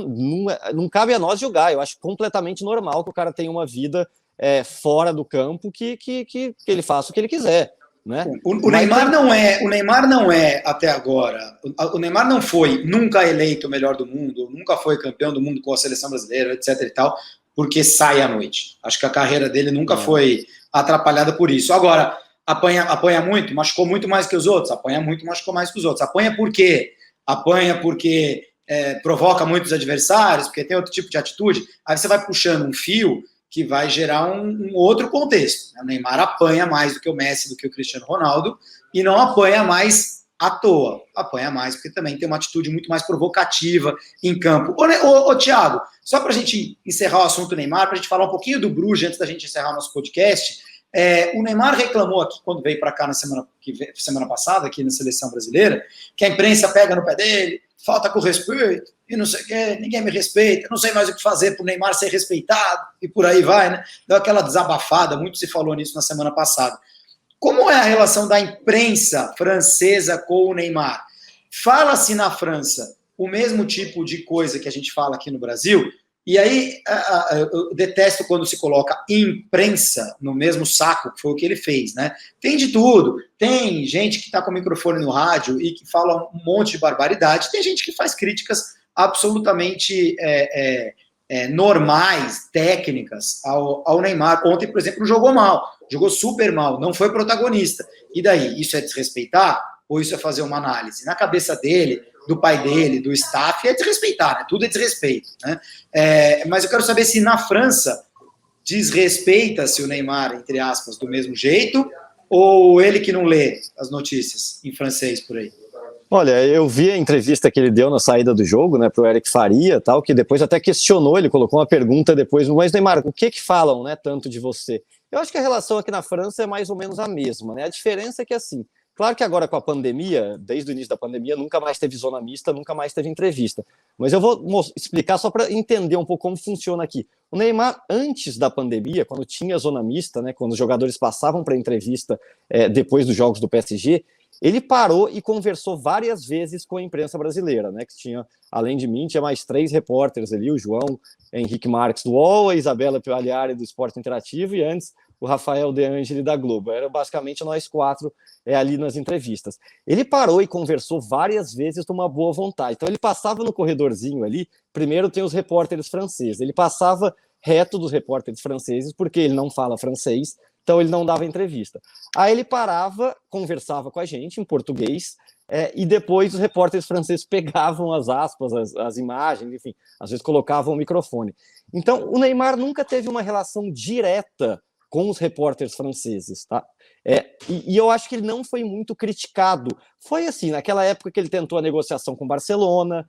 não cabe a nós julgar. Eu acho completamente normal que o cara tenha uma vida fora do campo, que ele faça o que ele quiser. Né? O Neymar não é até agora. O Neymar não foi nunca eleito o melhor do mundo, nunca foi campeão do mundo com a seleção brasileira, etc. e tal, porque sai à noite. Acho que a carreira dele nunca foi atrapalhada por isso. Agora, apanha muito, machucou muito mais que os outros, apanha muito, machucou mais que os outros. Apanha por quê? Apanha porque provoca muitos adversários, porque tem outro tipo de atitude. Aí você vai puxando um fio que vai gerar um outro contexto. O Neymar apanha mais do que o Messi, do que o Cristiano Ronaldo, e não apanha mais à toa. Apanha mais porque também tem uma atitude muito mais provocativa em campo. Ô Thiago, só para a gente encerrar o assunto Neymar, para a gente falar um pouquinho do Bruges antes da gente encerrar o nosso podcast, o Neymar reclamou aqui, quando veio para cá na semana passada, aqui na Seleção Brasileira, que a imprensa pega no pé dele, falta com respeito, e não sei o quê, ninguém me respeita, não sei mais o que fazer para o Neymar ser respeitado, e por aí vai, né? Deu aquela desabafada, muito se falou nisso na semana passada. Como é a relação da imprensa francesa com o Neymar? Fala-se na França o mesmo tipo de coisa que a gente fala aqui no Brasil, e aí eu detesto quando se coloca imprensa no mesmo saco, que foi o que ele fez, né? Tem de tudo. Tem gente que está com o microfone no rádio e que fala um monte de barbaridade. Tem gente que faz críticas absolutamente normais, técnicas ao Neymar. Ontem, por exemplo, jogou mal. Jogou super mal. Não foi protagonista. E daí? Isso é desrespeitar? Ou isso é fazer uma análise? Na cabeça dele, do pai dele, do staff, é desrespeitar, né? Tudo é desrespeito, né? Mas eu quero saber se na França desrespeita-se o Neymar, entre aspas, do mesmo jeito, ou ele que não lê as notícias em francês por aí? Olha, eu vi a entrevista que ele deu na saída do jogo, né, pro Eric Faria, tal, que depois até questionou, ele colocou uma pergunta depois, mas Neymar, o que falam, né, tanto de você? Eu acho que a relação aqui na França é mais ou menos a mesma, né? A diferença é que, assim, claro que agora com a pandemia, desde o início da pandemia, nunca mais teve zona mista, nunca mais teve entrevista. Mas eu vou explicar só para entender um pouco como funciona aqui. O Neymar, antes da pandemia, quando tinha zona mista, né, quando os jogadores passavam para entrevista depois dos jogos do PSG, ele parou e conversou várias vezes com a imprensa brasileira, né, que tinha, além de mim, tinha mais 3 repórteres ali, o João Henrique Marques do UOL, a Isabela Pialiari do Esporte Interativo e antes o Rafael De Angeli da Globo. Era basicamente nós 4 ali nas entrevistas. Ele parou e conversou várias vezes com uma boa vontade. Então ele passava no corredorzinho ali, primeiro tem os repórteres franceses, ele passava reto dos repórteres franceses, porque ele não fala francês, então ele não dava entrevista. Aí ele parava, conversava com a gente em português, e depois os repórteres franceses pegavam as aspas, as imagens, enfim, às vezes colocavam o microfone. Então o Neymar nunca teve uma relação direta com os repórteres franceses, tá? E eu acho que ele não foi muito criticado. Foi assim, naquela época que ele tentou a negociação com o Barcelona,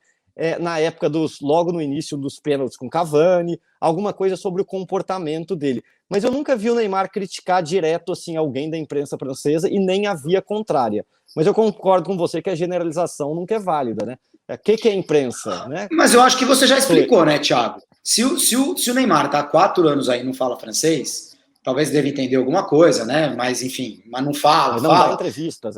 na época logo no início dos pênaltis com Cavani, alguma coisa sobre o comportamento dele. Mas eu nunca vi o Neymar criticar direto assim alguém da imprensa francesa e nem a via contrária. Mas eu concordo com você que a generalização nunca é válida, né? O que é imprensa, né? Mas eu acho que você já explicou, né, Thiago? Se o Neymar está há 4 anos aí e não fala francês, talvez deva entender alguma coisa, né? Mas, enfim, mas não fala. Mas não dá entrevistas,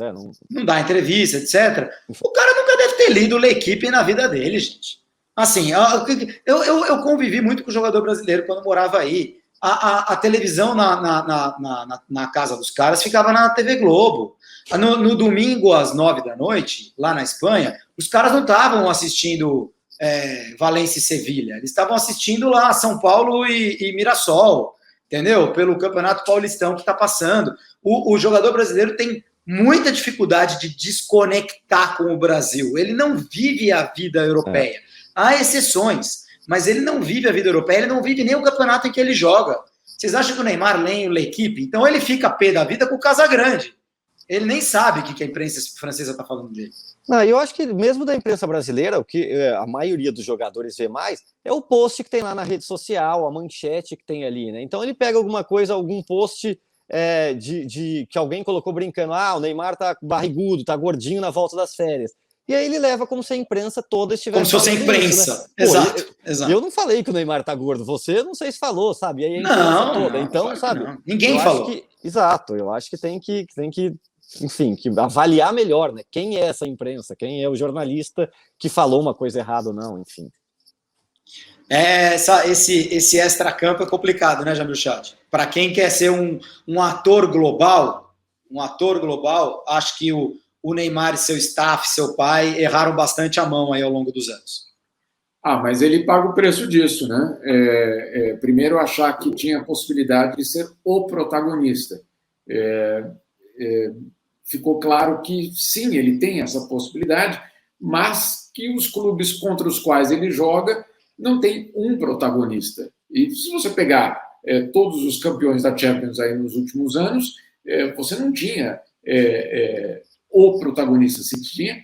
não dá entrevista, etc. O cara nunca deve ter lido L'Equipe na vida dele, gente. Assim, eu convivi muito com o jogador brasileiro quando morava aí. A televisão na casa dos caras ficava na TV Globo. No domingo, às 9 da noite, lá na Espanha, os caras não estavam assistindo Valência e Sevilha. Eles estavam assistindo lá São Paulo e Mirassol, entendeu? Pelo Campeonato Paulistão que está passando. O jogador brasileiro tem muita dificuldade de desconectar com o Brasil. Ele não vive a vida europeia. Há exceções, mas ele não vive a vida europeia, ele não vive nem o campeonato em que ele joga. Vocês acham que o Neymar lê a equipe? Então ele fica pé da vida com o Casagrande. Ele nem sabe o que a imprensa francesa está falando dele. Não, eu acho que mesmo da imprensa brasileira, o que a maioria dos jogadores vê mais é o post que tem lá na rede social, a manchete que tem ali, né? Então ele pega alguma coisa, algum post que alguém colocou brincando, o Neymar tá barrigudo, tá gordinho na volta das férias. E aí ele leva como se a imprensa toda estivesse... Como se fosse a imprensa. Isso, né? Exato. Eu não falei que o Neymar tá gordo, você não sei se falou, sabe? E aí a imprensa toda. Então, sabe? Não. Ninguém falou. Exato, eu acho que tem que enfim, que avaliar melhor, né? Quem é essa imprensa? Quem é o jornalista que falou uma coisa errada ou não, enfim. Esse extracampo é complicado, né, Jamil Chad? Para quem quer ser um ator global, acho que o Neymar e seu staff, seu pai, erraram bastante a mão aí ao longo dos anos. Mas ele paga o preço disso, né? Primeiro, achar que tinha a possibilidade de ser o protagonista. Ficou claro que, sim, ele tem essa possibilidade, mas que os clubes contra os quais ele joga não tem um protagonista. E se você pegar todos os campeões da Champions aí nos últimos anos, você não tinha o protagonista, você tinha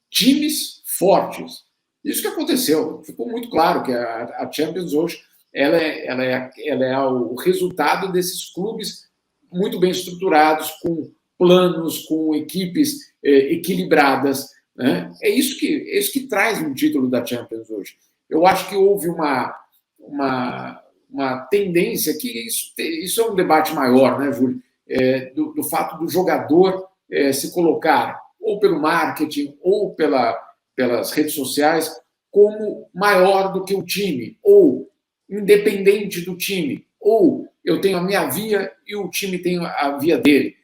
times fortes. Isso que aconteceu. Ficou muito claro que a Champions hoje ela é o resultado desses clubes muito bem estruturados, com planos, com equipes equilibradas, né? É isso que traz um título da Champions hoje. Eu acho que houve uma tendência que isso é um debate maior, né, Júlio? Do fato do jogador se colocar ou pelo marketing ou pelas redes sociais como maior do que o time, ou independente do time, ou eu tenho a minha via e o time tem a via dele.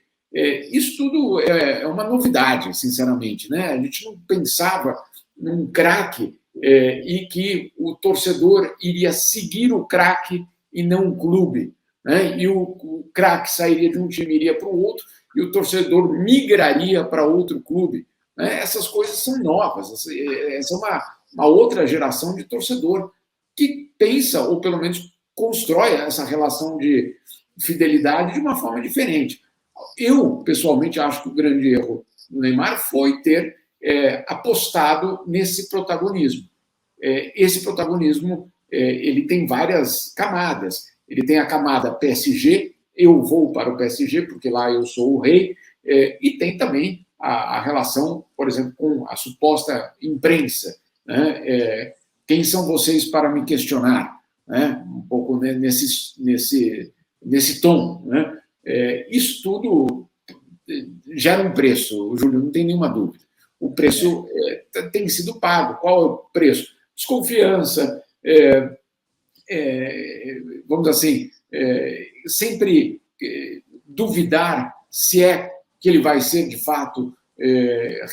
Isso tudo é uma novidade, sinceramente, né? A gente não pensava num craque e que o torcedor iria seguir o craque e não o clube, né? E o craque sairia de um time e iria para o outro, e o torcedor migraria para outro clube, né? Essas coisas são novas. Essa é uma outra geração de torcedor que pensa, ou pelo menos constrói essa relação de fidelidade de uma forma diferente. Eu, pessoalmente, acho que o grande erro do Neymar foi ter apostado nesse protagonismo. Esse protagonismo ele tem várias camadas. Ele tem a camada PSG, eu vou para o PSG porque lá eu sou o rei, e tem também a relação, por exemplo, com a suposta imprensa, né? Quem são vocês para me questionar? Né? Um pouco nesse tom, né? Isso tudo gera um preço, Júlio, não tem nenhuma dúvida. O preço tem sido pago. Qual é o preço? Desconfiança, vamos assim, sempre duvidar se que ele vai ser, de fato,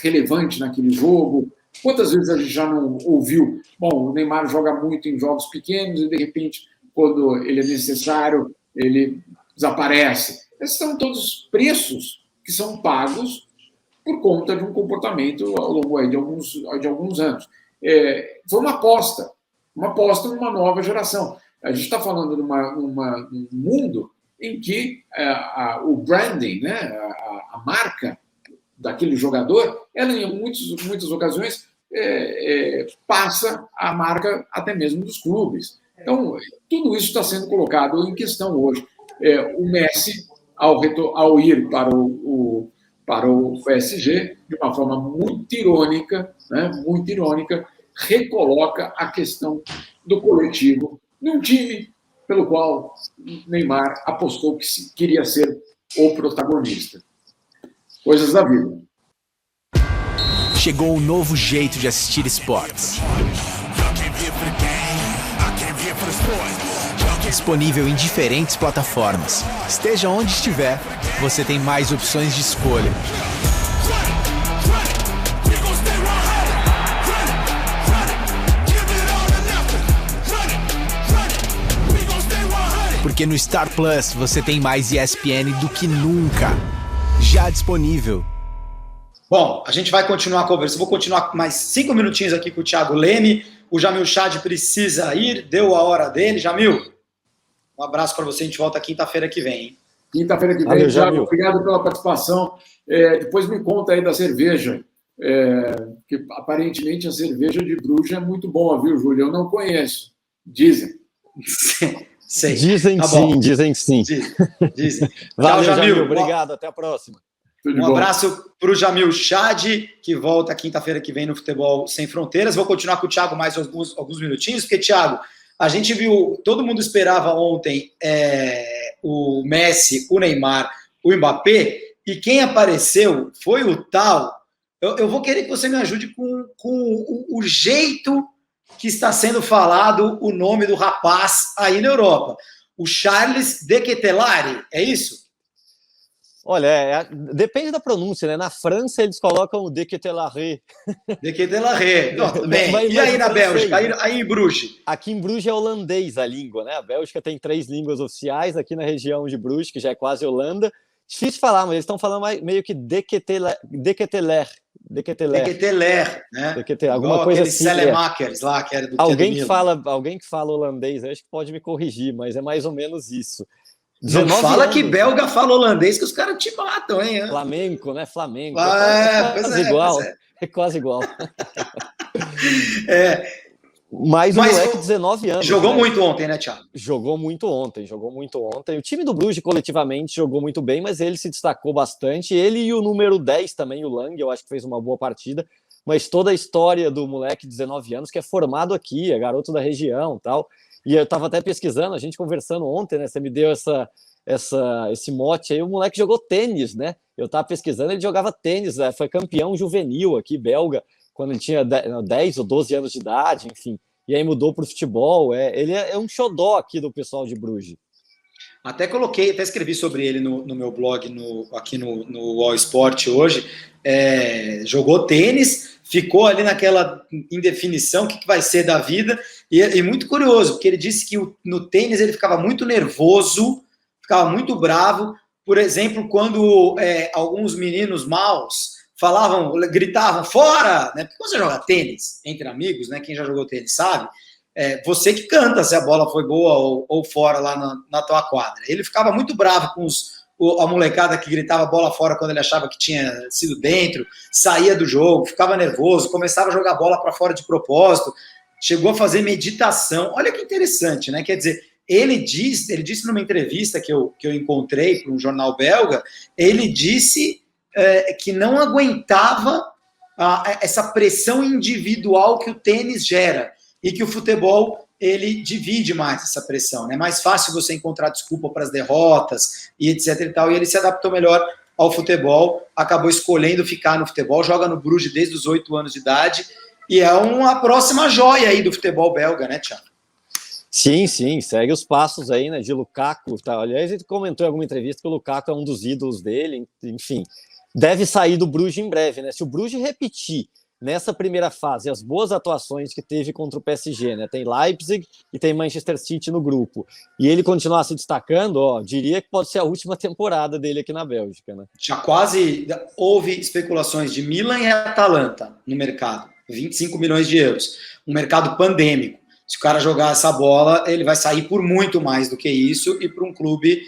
relevante naquele jogo. Quantas vezes a gente já não ouviu? Bom, o Neymar joga muito em jogos pequenos e, de repente, quando ele é necessário, ele desaparece. Esses são todos preços que são pagos por conta de um comportamento ao longo aí de alguns anos. Foi uma aposta numa nova geração. A gente está falando num mundo em que o branding, né, a marca daquele jogador, ela em muitas ocasiões passa a marca até mesmo dos clubes. Então, tudo isso está sendo colocado em questão hoje. O Messi, ao ir para o PSG, de uma forma muito irônica, né, recoloca a questão do coletivo num time pelo qual Neymar apostou que queria ser o protagonista. Coisas da vida. Chegou um novo jeito de assistir esportes. Disponível em diferentes plataformas. Esteja onde estiver, você tem mais opções de escolha. Porque no Star Plus você tem mais ESPN do que nunca. Já disponível. Bom, a gente vai continuar a conversa. Vou continuar mais 5 minutinhos aqui com o Thiago Leme. O Jamil Chad precisa ir, deu a hora dele. Jamil, um abraço para você. A gente volta quinta-feira que vem, hein? Quinta-feira que vem, Thiago. Obrigado pela participação. Depois me conta aí da cerveja. Que aparentemente a cerveja de Bruges é muito boa, viu, Júlio? Eu não conheço. Dizem. Sei. Dizem tá sim, dizem sim. Dizem. Valeu, Tchau, Jamil. Obrigado, até a próxima. Um abraço para o Jamil Chad, que volta quinta-feira que vem no Futebol Sem Fronteiras. Vou continuar com o Thiago mais alguns minutinhos, porque, Thiago, a gente viu, todo mundo esperava ontem o Messi, o Neymar, o Mbappé, e quem apareceu foi o tal. Eu vou querer que você me ajude com o jeito que está sendo falado o nome do rapaz aí na Europa. O Charles de Ketelaere, é isso? Olha, depende da pronúncia, né? Na França eles colocam o de Ketelaere. De Ketelaere. Bem. E aí na Bélgica? Aí em Bruges? Aqui em Bruges é holandês a língua, né? A Bélgica tem 3 línguas oficiais aqui na região de Bruges, que já é quase Holanda. Difícil falar, mas eles estão falando meio que de Ketelaere. De Ketelaere, né? Alguma coisa assim. Selemakers lá, que era do alguém que fala holandês, acho que pode me corrigir, mas é mais ou menos isso. Não fala anos, que belga fala holandês que os caras te matam, hein? Flamengo, né? Flamengo. É quase igual. Mas o moleque, 19 anos. Jogou muito ontem, né, Thiago? Jogou muito ontem. O time do Bruges, coletivamente, jogou muito bem, mas ele se destacou bastante. Ele e o número 10 também, o Lang, eu acho que fez uma boa partida. Mas toda a história do moleque, 19 anos, que é formado aqui, é garoto da região e tal. E eu estava até pesquisando, a gente conversando ontem, né? Você me deu esse mote aí. O moleque jogou tênis, né? Eu estava pesquisando, ele jogava tênis, foi campeão juvenil aqui, belga, quando ele tinha 10 ou 12 anos de idade, enfim. E aí mudou para o futebol. Ele é um xodó aqui do pessoal de Bruges. Até escrevi sobre ele no meu blog, aqui no All Sport hoje. Jogou tênis, ficou ali naquela indefinição, o que vai ser da vida, e muito curioso, porque ele disse que no tênis ele ficava muito nervoso, ficava muito bravo, por exemplo, quando alguns meninos maus gritavam fora, né? Porque quando você joga tênis entre amigos, né? Quem já jogou tênis sabe, você que canta se a bola foi boa ou fora lá na tua quadra. Ele ficava muito bravo com a molecada que gritava bola fora quando ele achava que tinha sido dentro, saía do jogo, ficava nervoso, começava a jogar bola para fora de propósito, chegou a fazer meditação. Olha que interessante, né? Quer dizer, ele disse numa entrevista que eu encontrei para um jornal belga, ele disse que não aguentava essa pressão individual que o tênis gera e que o futebol ele divide mais essa pressão, né? É mais fácil você encontrar desculpa para as derrotas e etc e tal, e ele se adaptou melhor ao futebol, acabou escolhendo ficar no futebol, joga no Bruges desde os 8 anos de idade, e é uma próxima joia aí do futebol belga, né, Thiago? Sim, segue os passos aí, né, de Lukaku, tá? Aliás, ele comentou em alguma entrevista que o Lukaku é um dos ídolos dele, enfim, deve sair do Bruges em breve, né? Se o Bruges repetir nessa primeira fase as boas atuações que teve contra o PSG, né? Tem Leipzig e tem Manchester City no grupo, e ele continuar se destacando, diria que pode ser a última temporada dele aqui na Bélgica, né? Já quase houve especulações de Milan e Atalanta no mercado, 25 milhões de euros, um mercado pandêmico. Se o cara jogar essa bola, ele vai sair por muito mais do que isso e para um clube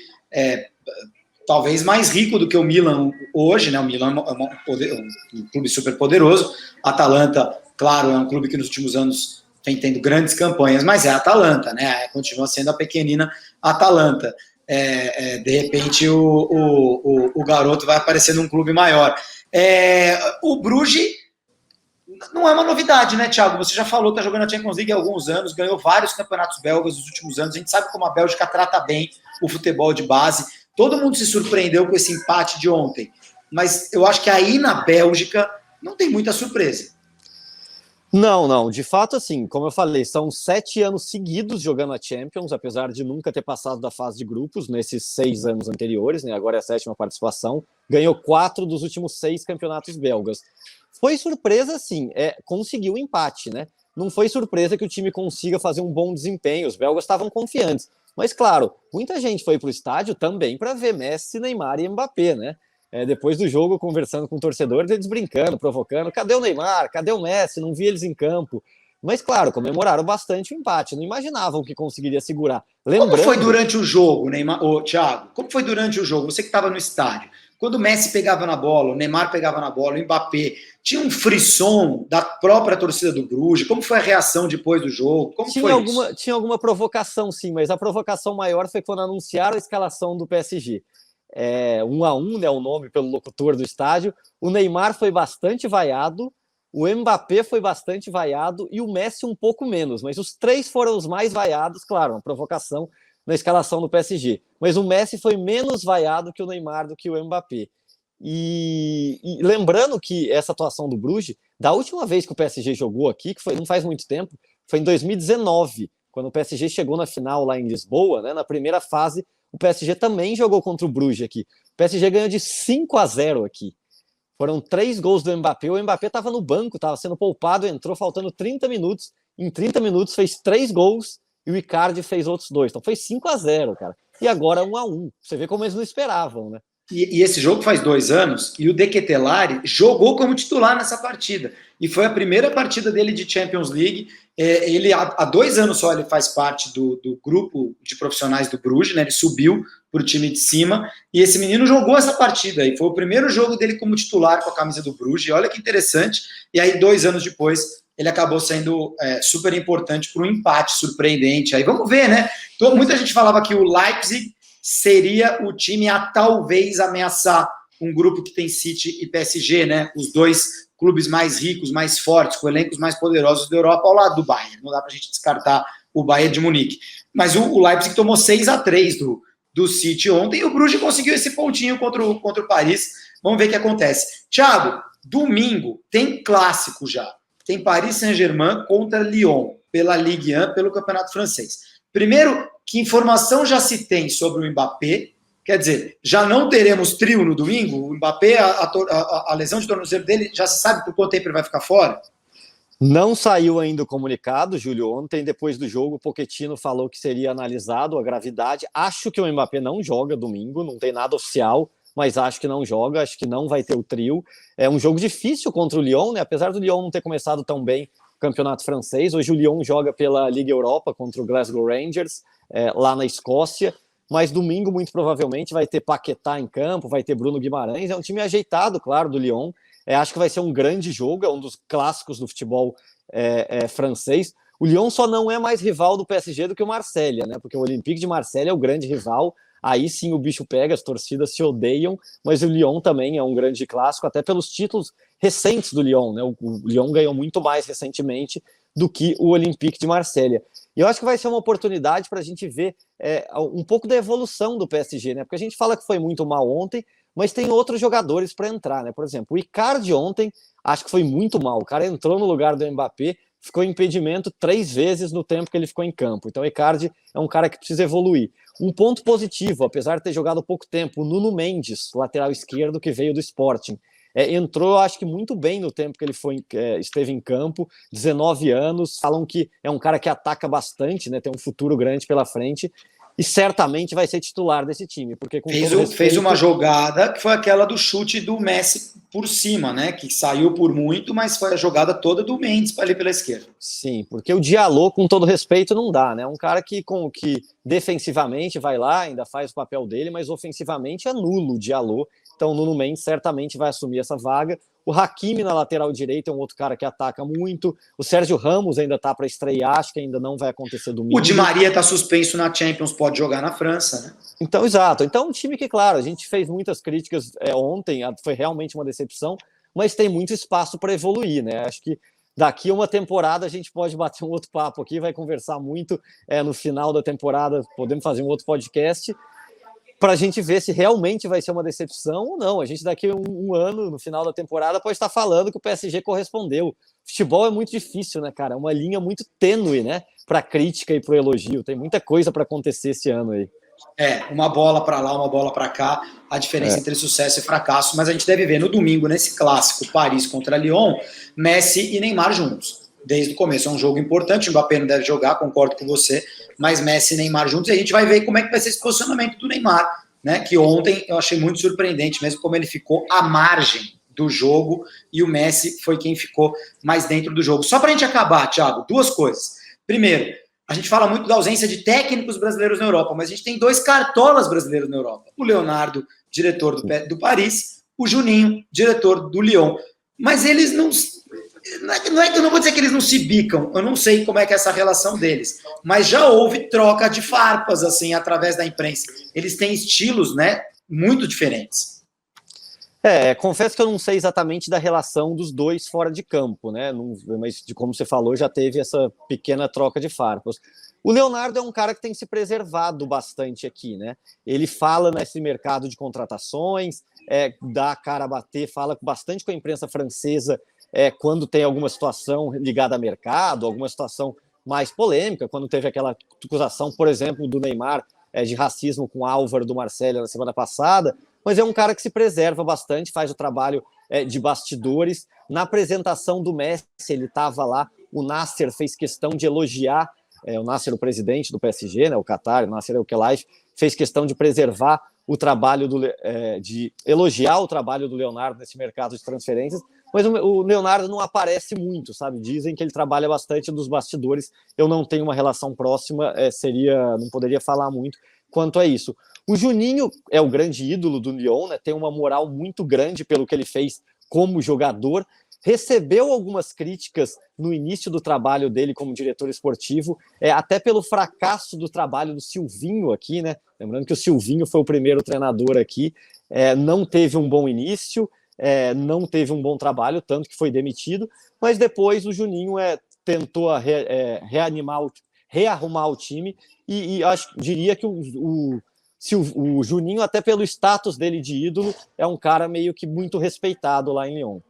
talvez mais rico do que o Milan hoje, né? O Milan é um clube super poderoso. A Atalanta, claro, é um clube que nos últimos anos vem tendo grandes campanhas, mas é a Atalanta, né? Continua sendo a pequenina Atalanta. De repente o garoto vai aparecer num clube maior. O Bruges não é uma novidade, né, Thiago? Você já falou, tá jogando a Champions League há alguns anos, ganhou vários campeonatos belgas nos últimos anos. A gente sabe como a Bélgica trata bem o futebol de base. Todo mundo se surpreendeu com esse empate de ontem, mas eu acho que aí na Bélgica não tem muita surpresa. Não, de fato, assim, como eu falei, são 7 anos seguidos jogando a Champions, apesar de nunca ter passado da fase de grupos nesses 6 anos anteriores, né? Agora é a 7ª participação, ganhou 4 dos últimos 6 campeonatos belgas. Foi surpresa, sim, conseguiu o empate, né? Não foi surpresa que o time consiga fazer um bom desempenho, os belgas estavam confiantes. Mas, claro, muita gente foi para o estádio também para ver Messi, Neymar e Mbappé, né? Depois do jogo, conversando com torcedores, eles brincando, provocando, cadê o Neymar? Cadê o Messi? Não vi eles em campo. Mas, claro, comemoraram bastante o empate, não imaginavam que conseguiria segurar. Como foi durante o jogo, Neymar? Thiago, como foi durante o jogo? Você que estava no estádio. Quando o Messi pegava na bola, o Neymar pegava na bola, o Mbappé, tinha um frisson da própria torcida do Bruges? Como foi a reação depois do jogo? Como foi isso? Tinha alguma provocação, sim, mas a provocação maior foi quando anunciaram a escalação do PSG. 1-1, né, o nome pelo locutor do estádio. O Neymar foi bastante vaiado, o Mbappé foi bastante vaiado e o Messi um pouco menos, mas os três foram os mais vaiados, claro, uma provocação na escalação do PSG. Mas o Messi foi menos vaiado que o Neymar, do que o Mbappé. E lembrando que essa atuação do Bruges, da última vez que o PSG jogou aqui, que não faz muito tempo, foi em 2019, quando o PSG chegou na final lá em Lisboa, né, na primeira fase, o PSG também jogou contra o Bruges aqui. O PSG ganhou de 5-0 aqui. Foram 3 gols do Mbappé. O Mbappé estava no banco, estava sendo poupado, entrou faltando 30 minutos. Em 30 minutos fez 3 gols e o Icardi fez outros 2. Então foi 5-0, cara. E agora 1-1. Você vê como eles não esperavam, né? E esse jogo faz 2 anos, e o De Ketelaere jogou como titular nessa partida. E foi a primeira partida dele de Champions League. Ele, há 2 anos só, ele faz parte do grupo de profissionais do Bruges, né? Ele subiu para o time de cima, e esse menino jogou essa partida, e foi o primeiro jogo dele como titular com a camisa do Bruges, e olha que interessante. E aí, 2 anos depois, ele acabou sendo super importante para um empate surpreendente. Aí vamos ver, né? Muita gente falava que o Leipzig seria o time a talvez ameaçar um grupo que tem City e PSG, né? Os 2 clubes mais ricos, mais fortes, com elencos mais poderosos da Europa ao lado do Bayern. Não dá pra gente descartar o Bayern de Munique. Mas o Leipzig tomou 6-3 do City ontem, e o Bruges conseguiu esse pontinho contra o Paris. Vamos ver o que acontece. Thiago, domingo tem clássico já. Tem Paris Saint-Germain contra Lyon, pela Ligue 1, pelo Campeonato Francês. Primeiro, que informação já se tem sobre o Mbappé? Quer dizer, já não teremos trio no domingo? O Mbappé, a lesão de tornozelo dele, já se sabe por quanto tempo ele vai ficar fora? Não saiu ainda o comunicado, Júlio. Ontem, depois do jogo, o Pochettino falou que seria analisado a gravidade. Acho que o Mbappé não joga domingo, não tem nada oficial, mas acho que não joga, acho que não vai ter o trio. É um jogo difícil contra o Lyon, né? Apesar do Lyon não ter começado tão bem o campeonato francês. Hoje o Lyon joga pela Liga Europa contra o Glasgow Rangers, lá na Escócia. Mas domingo, muito provavelmente, vai ter Paquetá em campo, vai ter Bruno Guimarães. É um time ajeitado, claro, do Lyon. Acho que vai ser um grande jogo, é um dos clássicos do futebol francês. O Lyon só não é mais rival do PSG do que o Marselha, né? Porque o Olympique de Marselha é o grande rival. Aí sim o bicho pega, as torcidas se odeiam, mas o Lyon também é um grande clássico, até pelos títulos recentes do Lyon, né? O Lyon ganhou muito mais recentemente do que o Olympique de Marselha. E eu acho que vai ser uma oportunidade para a gente ver um pouco da evolução do PSG, né? Porque a gente fala que foi muito mal ontem, mas tem outros jogadores para entrar, né? Por exemplo, o Icardi ontem, acho que foi muito mal. O cara entrou no lugar do Mbappé, ficou em impedimento 3 vezes no tempo que ele ficou em campo. Então o Icardi é um cara que precisa evoluir. Um ponto positivo, apesar de ter jogado pouco tempo, o Nuno Mendes, lateral esquerdo, que veio do Sporting. Entrou, acho que muito bem no tempo que ele esteve em campo, 19 anos, falam que é um cara que ataca bastante, né, tem um futuro grande pela frente, e certamente vai ser titular desse time. Porque fez uma jogada que foi aquela do chute do Messi por cima, né, que saiu por muito, mas foi a jogada toda do Mendes ali pela esquerda. Sim, porque o Diallo, com todo respeito, não dá, né, um cara que defensivamente vai lá, ainda faz o papel dele, mas ofensivamente é nulo o Diallo. Então o Nuno Mendes certamente vai assumir essa vaga. O Hakimi na lateral direita é um outro cara que ataca muito. O Sérgio Ramos ainda está para estrear, acho que ainda não vai acontecer domingo. O Di Maria está suspenso na Champions, pode jogar na França, né? Então, exato. Então um time que, claro, a gente fez muitas críticas ontem, foi realmente uma decepção, mas tem muito espaço para evoluir, né? Acho que daqui a uma temporada a gente pode bater um outro papo aqui, vai conversar muito no final da temporada, podemos fazer um outro podcast, para a gente ver se realmente vai ser uma decepção ou não. A gente daqui a um ano, no final da temporada, pode estar falando que o PSG correspondeu. Futebol é muito difícil, né, cara? É uma linha muito tênue, né, para crítica e para o elogio. Tem muita coisa para acontecer esse ano aí. Uma bola para lá, uma bola para cá, a diferença entre sucesso e fracasso, mas a gente deve ver no domingo, nesse clássico, Paris contra Lyon, Messi e Neymar juntos. Desde o começo, é um jogo importante, o Mbappé não deve jogar, concordo com você, mais Messi e Neymar juntos, e a gente vai ver como é que vai ser esse posicionamento do Neymar, né? Que ontem eu achei muito surpreendente, mesmo como ele ficou à margem do jogo, e o Messi foi quem ficou mais dentro do jogo. Só para a gente acabar, Thiago, duas coisas. Primeiro, a gente fala muito da ausência de técnicos brasileiros na Europa, mas a gente tem dois cartolas brasileiros na Europa. O Leonardo, diretor do Paris, o Juninho, diretor do Lyon. Mas eles não é que eu não vou dizer que eles não se bicam, eu não sei como é que é essa relação deles, mas já houve troca de farpas, assim, através da imprensa. Eles têm estilos, né, muito diferentes. Confesso que eu não sei exatamente da relação dos dois fora de campo, né? Mas de como você falou, já teve essa pequena troca de farpas. O Leonardo é um cara que tem se preservado bastante aqui, né? Ele fala nesse mercado de contratações, dá a cara a bater, fala bastante com a imprensa francesa quando tem alguma situação ligada a mercado, alguma situação mais polêmica, quando teve aquela acusação, por exemplo, do Neymar de racismo com o Álvaro do Marcelo na semana passada, mas é um cara que se preserva bastante, faz o trabalho de bastidores. Na apresentação do Messi, ele estava lá, o Nasser fez questão de elogiar, o Nasser, o presidente do PSG, né, o Qatar, o Nasser El-Khelaifi, fez questão de preservar o trabalho, de elogiar o trabalho do Leonardo nesse mercado de transferências, mas o Leonardo não aparece muito, sabe? Dizem que ele trabalha bastante nos bastidores, eu não tenho uma relação próxima, não poderia falar muito quanto a isso. O Juninho é o grande ídolo do Lyon, né? Tem uma moral muito grande pelo que ele fez como jogador, recebeu algumas críticas no início do trabalho dele como diretor esportivo, até pelo fracasso do trabalho do Silvinho aqui, né? Lembrando que o Silvinho foi o primeiro treinador aqui, não teve um bom início, não teve um bom trabalho, tanto que foi demitido, mas depois o Juninho tentou rearrumar o time e diria que o Juninho, até pelo status dele de ídolo, é um cara meio que muito respeitado lá em Lyon.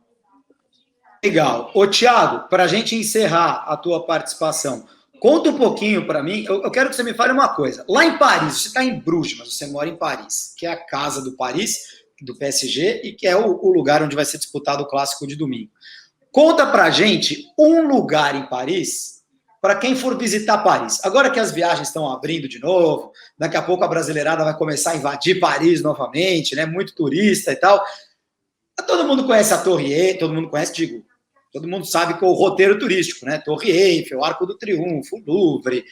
Legal. Ô, Thiago, para a gente encerrar a tua participação, conta um pouquinho para mim, eu quero que você me fale uma coisa. Lá em Paris, você está em Bruges, mas você mora em Paris, que é a casa do Paris, do PSG, e que é o lugar onde vai ser disputado o Clássico de domingo. Conta para a gente um lugar em Paris para quem for visitar Paris. Agora que as viagens estão abrindo de novo, daqui a pouco a brasileirada vai começar a invadir Paris novamente, né? Muito turista e tal. Todo mundo conhece a Torre Eiffel, todo mundo sabe que é o roteiro turístico, né? Torre Eiffel, Arco do Triunfo, Louvre.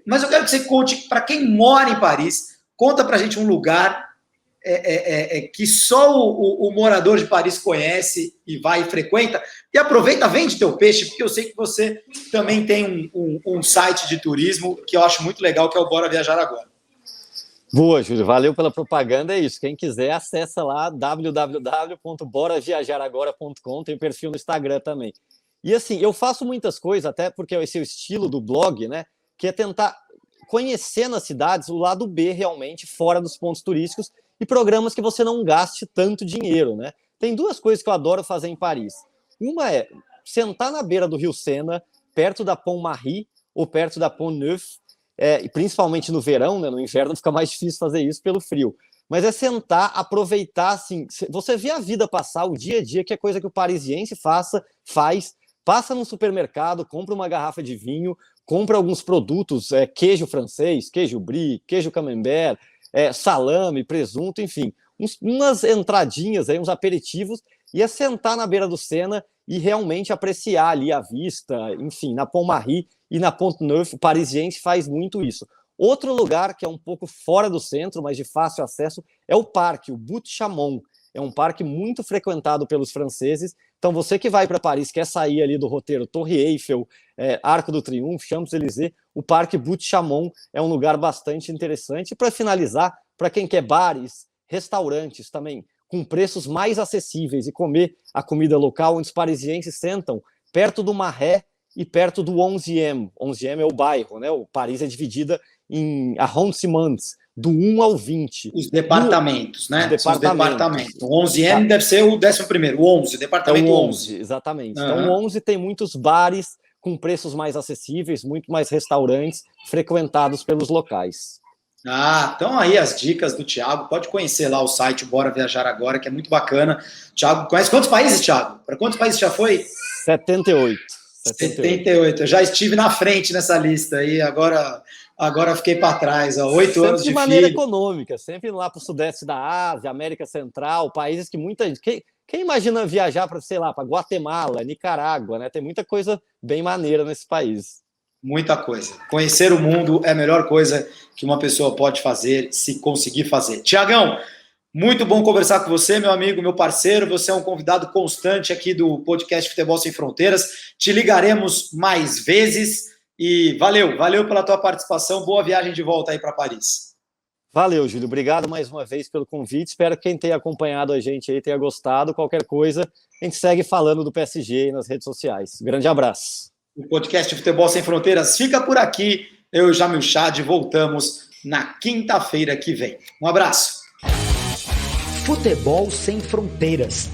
Mas eu quero que você conte, para quem mora em Paris, conta para a gente um lugar que só o morador de Paris conhece e vai e frequenta. E aproveita, vende teu peixe, porque eu sei que você também tem um site de turismo que eu acho muito legal, que é o Bora Viajar Agora. Boa, Júlio, valeu pela propaganda, é isso. Quem quiser, acessa lá www.boraviajaragora.com, tem perfil no Instagram também. E assim, eu faço muitas coisas, até porque esse é o estilo do blog, né? Que é tentar conhecer nas cidades o lado B realmente, fora dos pontos turísticos, e programas que você não gaste tanto dinheiro, né? Tem duas coisas que eu adoro fazer em Paris. Uma é sentar na beira do Rio Sena, perto da Pont Marie ou perto da Pont Neuf, principalmente no verão, né? No inverno fica mais difícil fazer isso pelo frio. Mas é sentar, aproveitar, assim, você vê a vida passar, o dia a dia, que é coisa que o parisiense faz, passa num supermercado, compra uma garrafa de vinho, compra alguns produtos, queijo francês, queijo brie, queijo camembert, salame, presunto, enfim, umas entradinhas, uns aperitivos, e é sentar na beira do Sena e realmente apreciar ali a vista, enfim, na Pont Marie e na Pont Neuf, o parisiense faz muito isso. Outro lugar que é um pouco fora do centro, mas de fácil acesso, é o parque, o Butte Chaumont. É um parque muito frequentado pelos franceses. Então, você que vai para Paris, quer sair ali do roteiro Torre Eiffel, Arco do Triunfo, Champs-Élysées, o Parque Butte Chaumont é um lugar bastante interessante. E para finalizar, para quem quer bares, restaurantes também, com preços mais acessíveis e comer a comida local, onde os parisienses sentam perto do Marais e perto do 11e. 11e é o bairro, né? O Paris é dividida em arrondissements, do 1 ao 20. Os departamentos, né? Os departamentos. O 11M deve ser o 11º, o 11, departamento 11. Exatamente. Uhum. Então, o 11 tem muitos bares com preços mais acessíveis, muito mais restaurantes frequentados pelos locais. Então aí as dicas do Thiago. Pode conhecer lá o site Bora Viajar Agora, que é muito bacana. Thiago, conhece quantos países, Thiago? Para quantos países já foi? 78. 78. Eu já estive na frente nessa lista aí. Agora agora fiquei para trás. 8 anos de maneira filho. econômica, sempre lá para o sudeste da Ásia, América Central, países que muita gente... Quem imagina viajar para, sei lá, para Guatemala, Nicarágua, né? Tem muita coisa bem maneira nesse país. Muita coisa. Conhecer o mundo é a melhor coisa que uma pessoa pode fazer, se conseguir fazer. Tiagão, muito bom conversar com você, meu amigo, meu parceiro. Você é um convidado constante aqui do podcast Futebol Sem Fronteiras. Te ligaremos mais vezes e valeu pela tua participação. Boa viagem de volta aí para Paris. Valeu, Júlio. Obrigado mais uma vez pelo convite. Espero que quem tenha acompanhado a gente aí tenha gostado. Qualquer coisa, a gente segue falando do PSG aí nas redes sociais. Grande abraço. O podcast Futebol Sem Fronteiras fica por aqui. Eu e o Jamil Chad voltamos na quinta-feira que vem. Um abraço. Futebol Sem Fronteiras.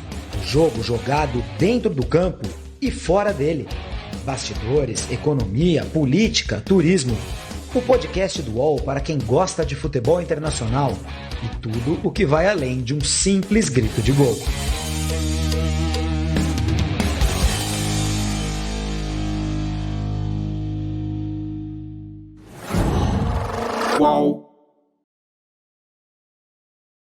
Jogo jogado dentro do campo e fora dele. Bastidores, economia, política, turismo. O podcast do UOL para quem gosta de futebol internacional e tudo o que vai além de um simples grito de gol. UOL.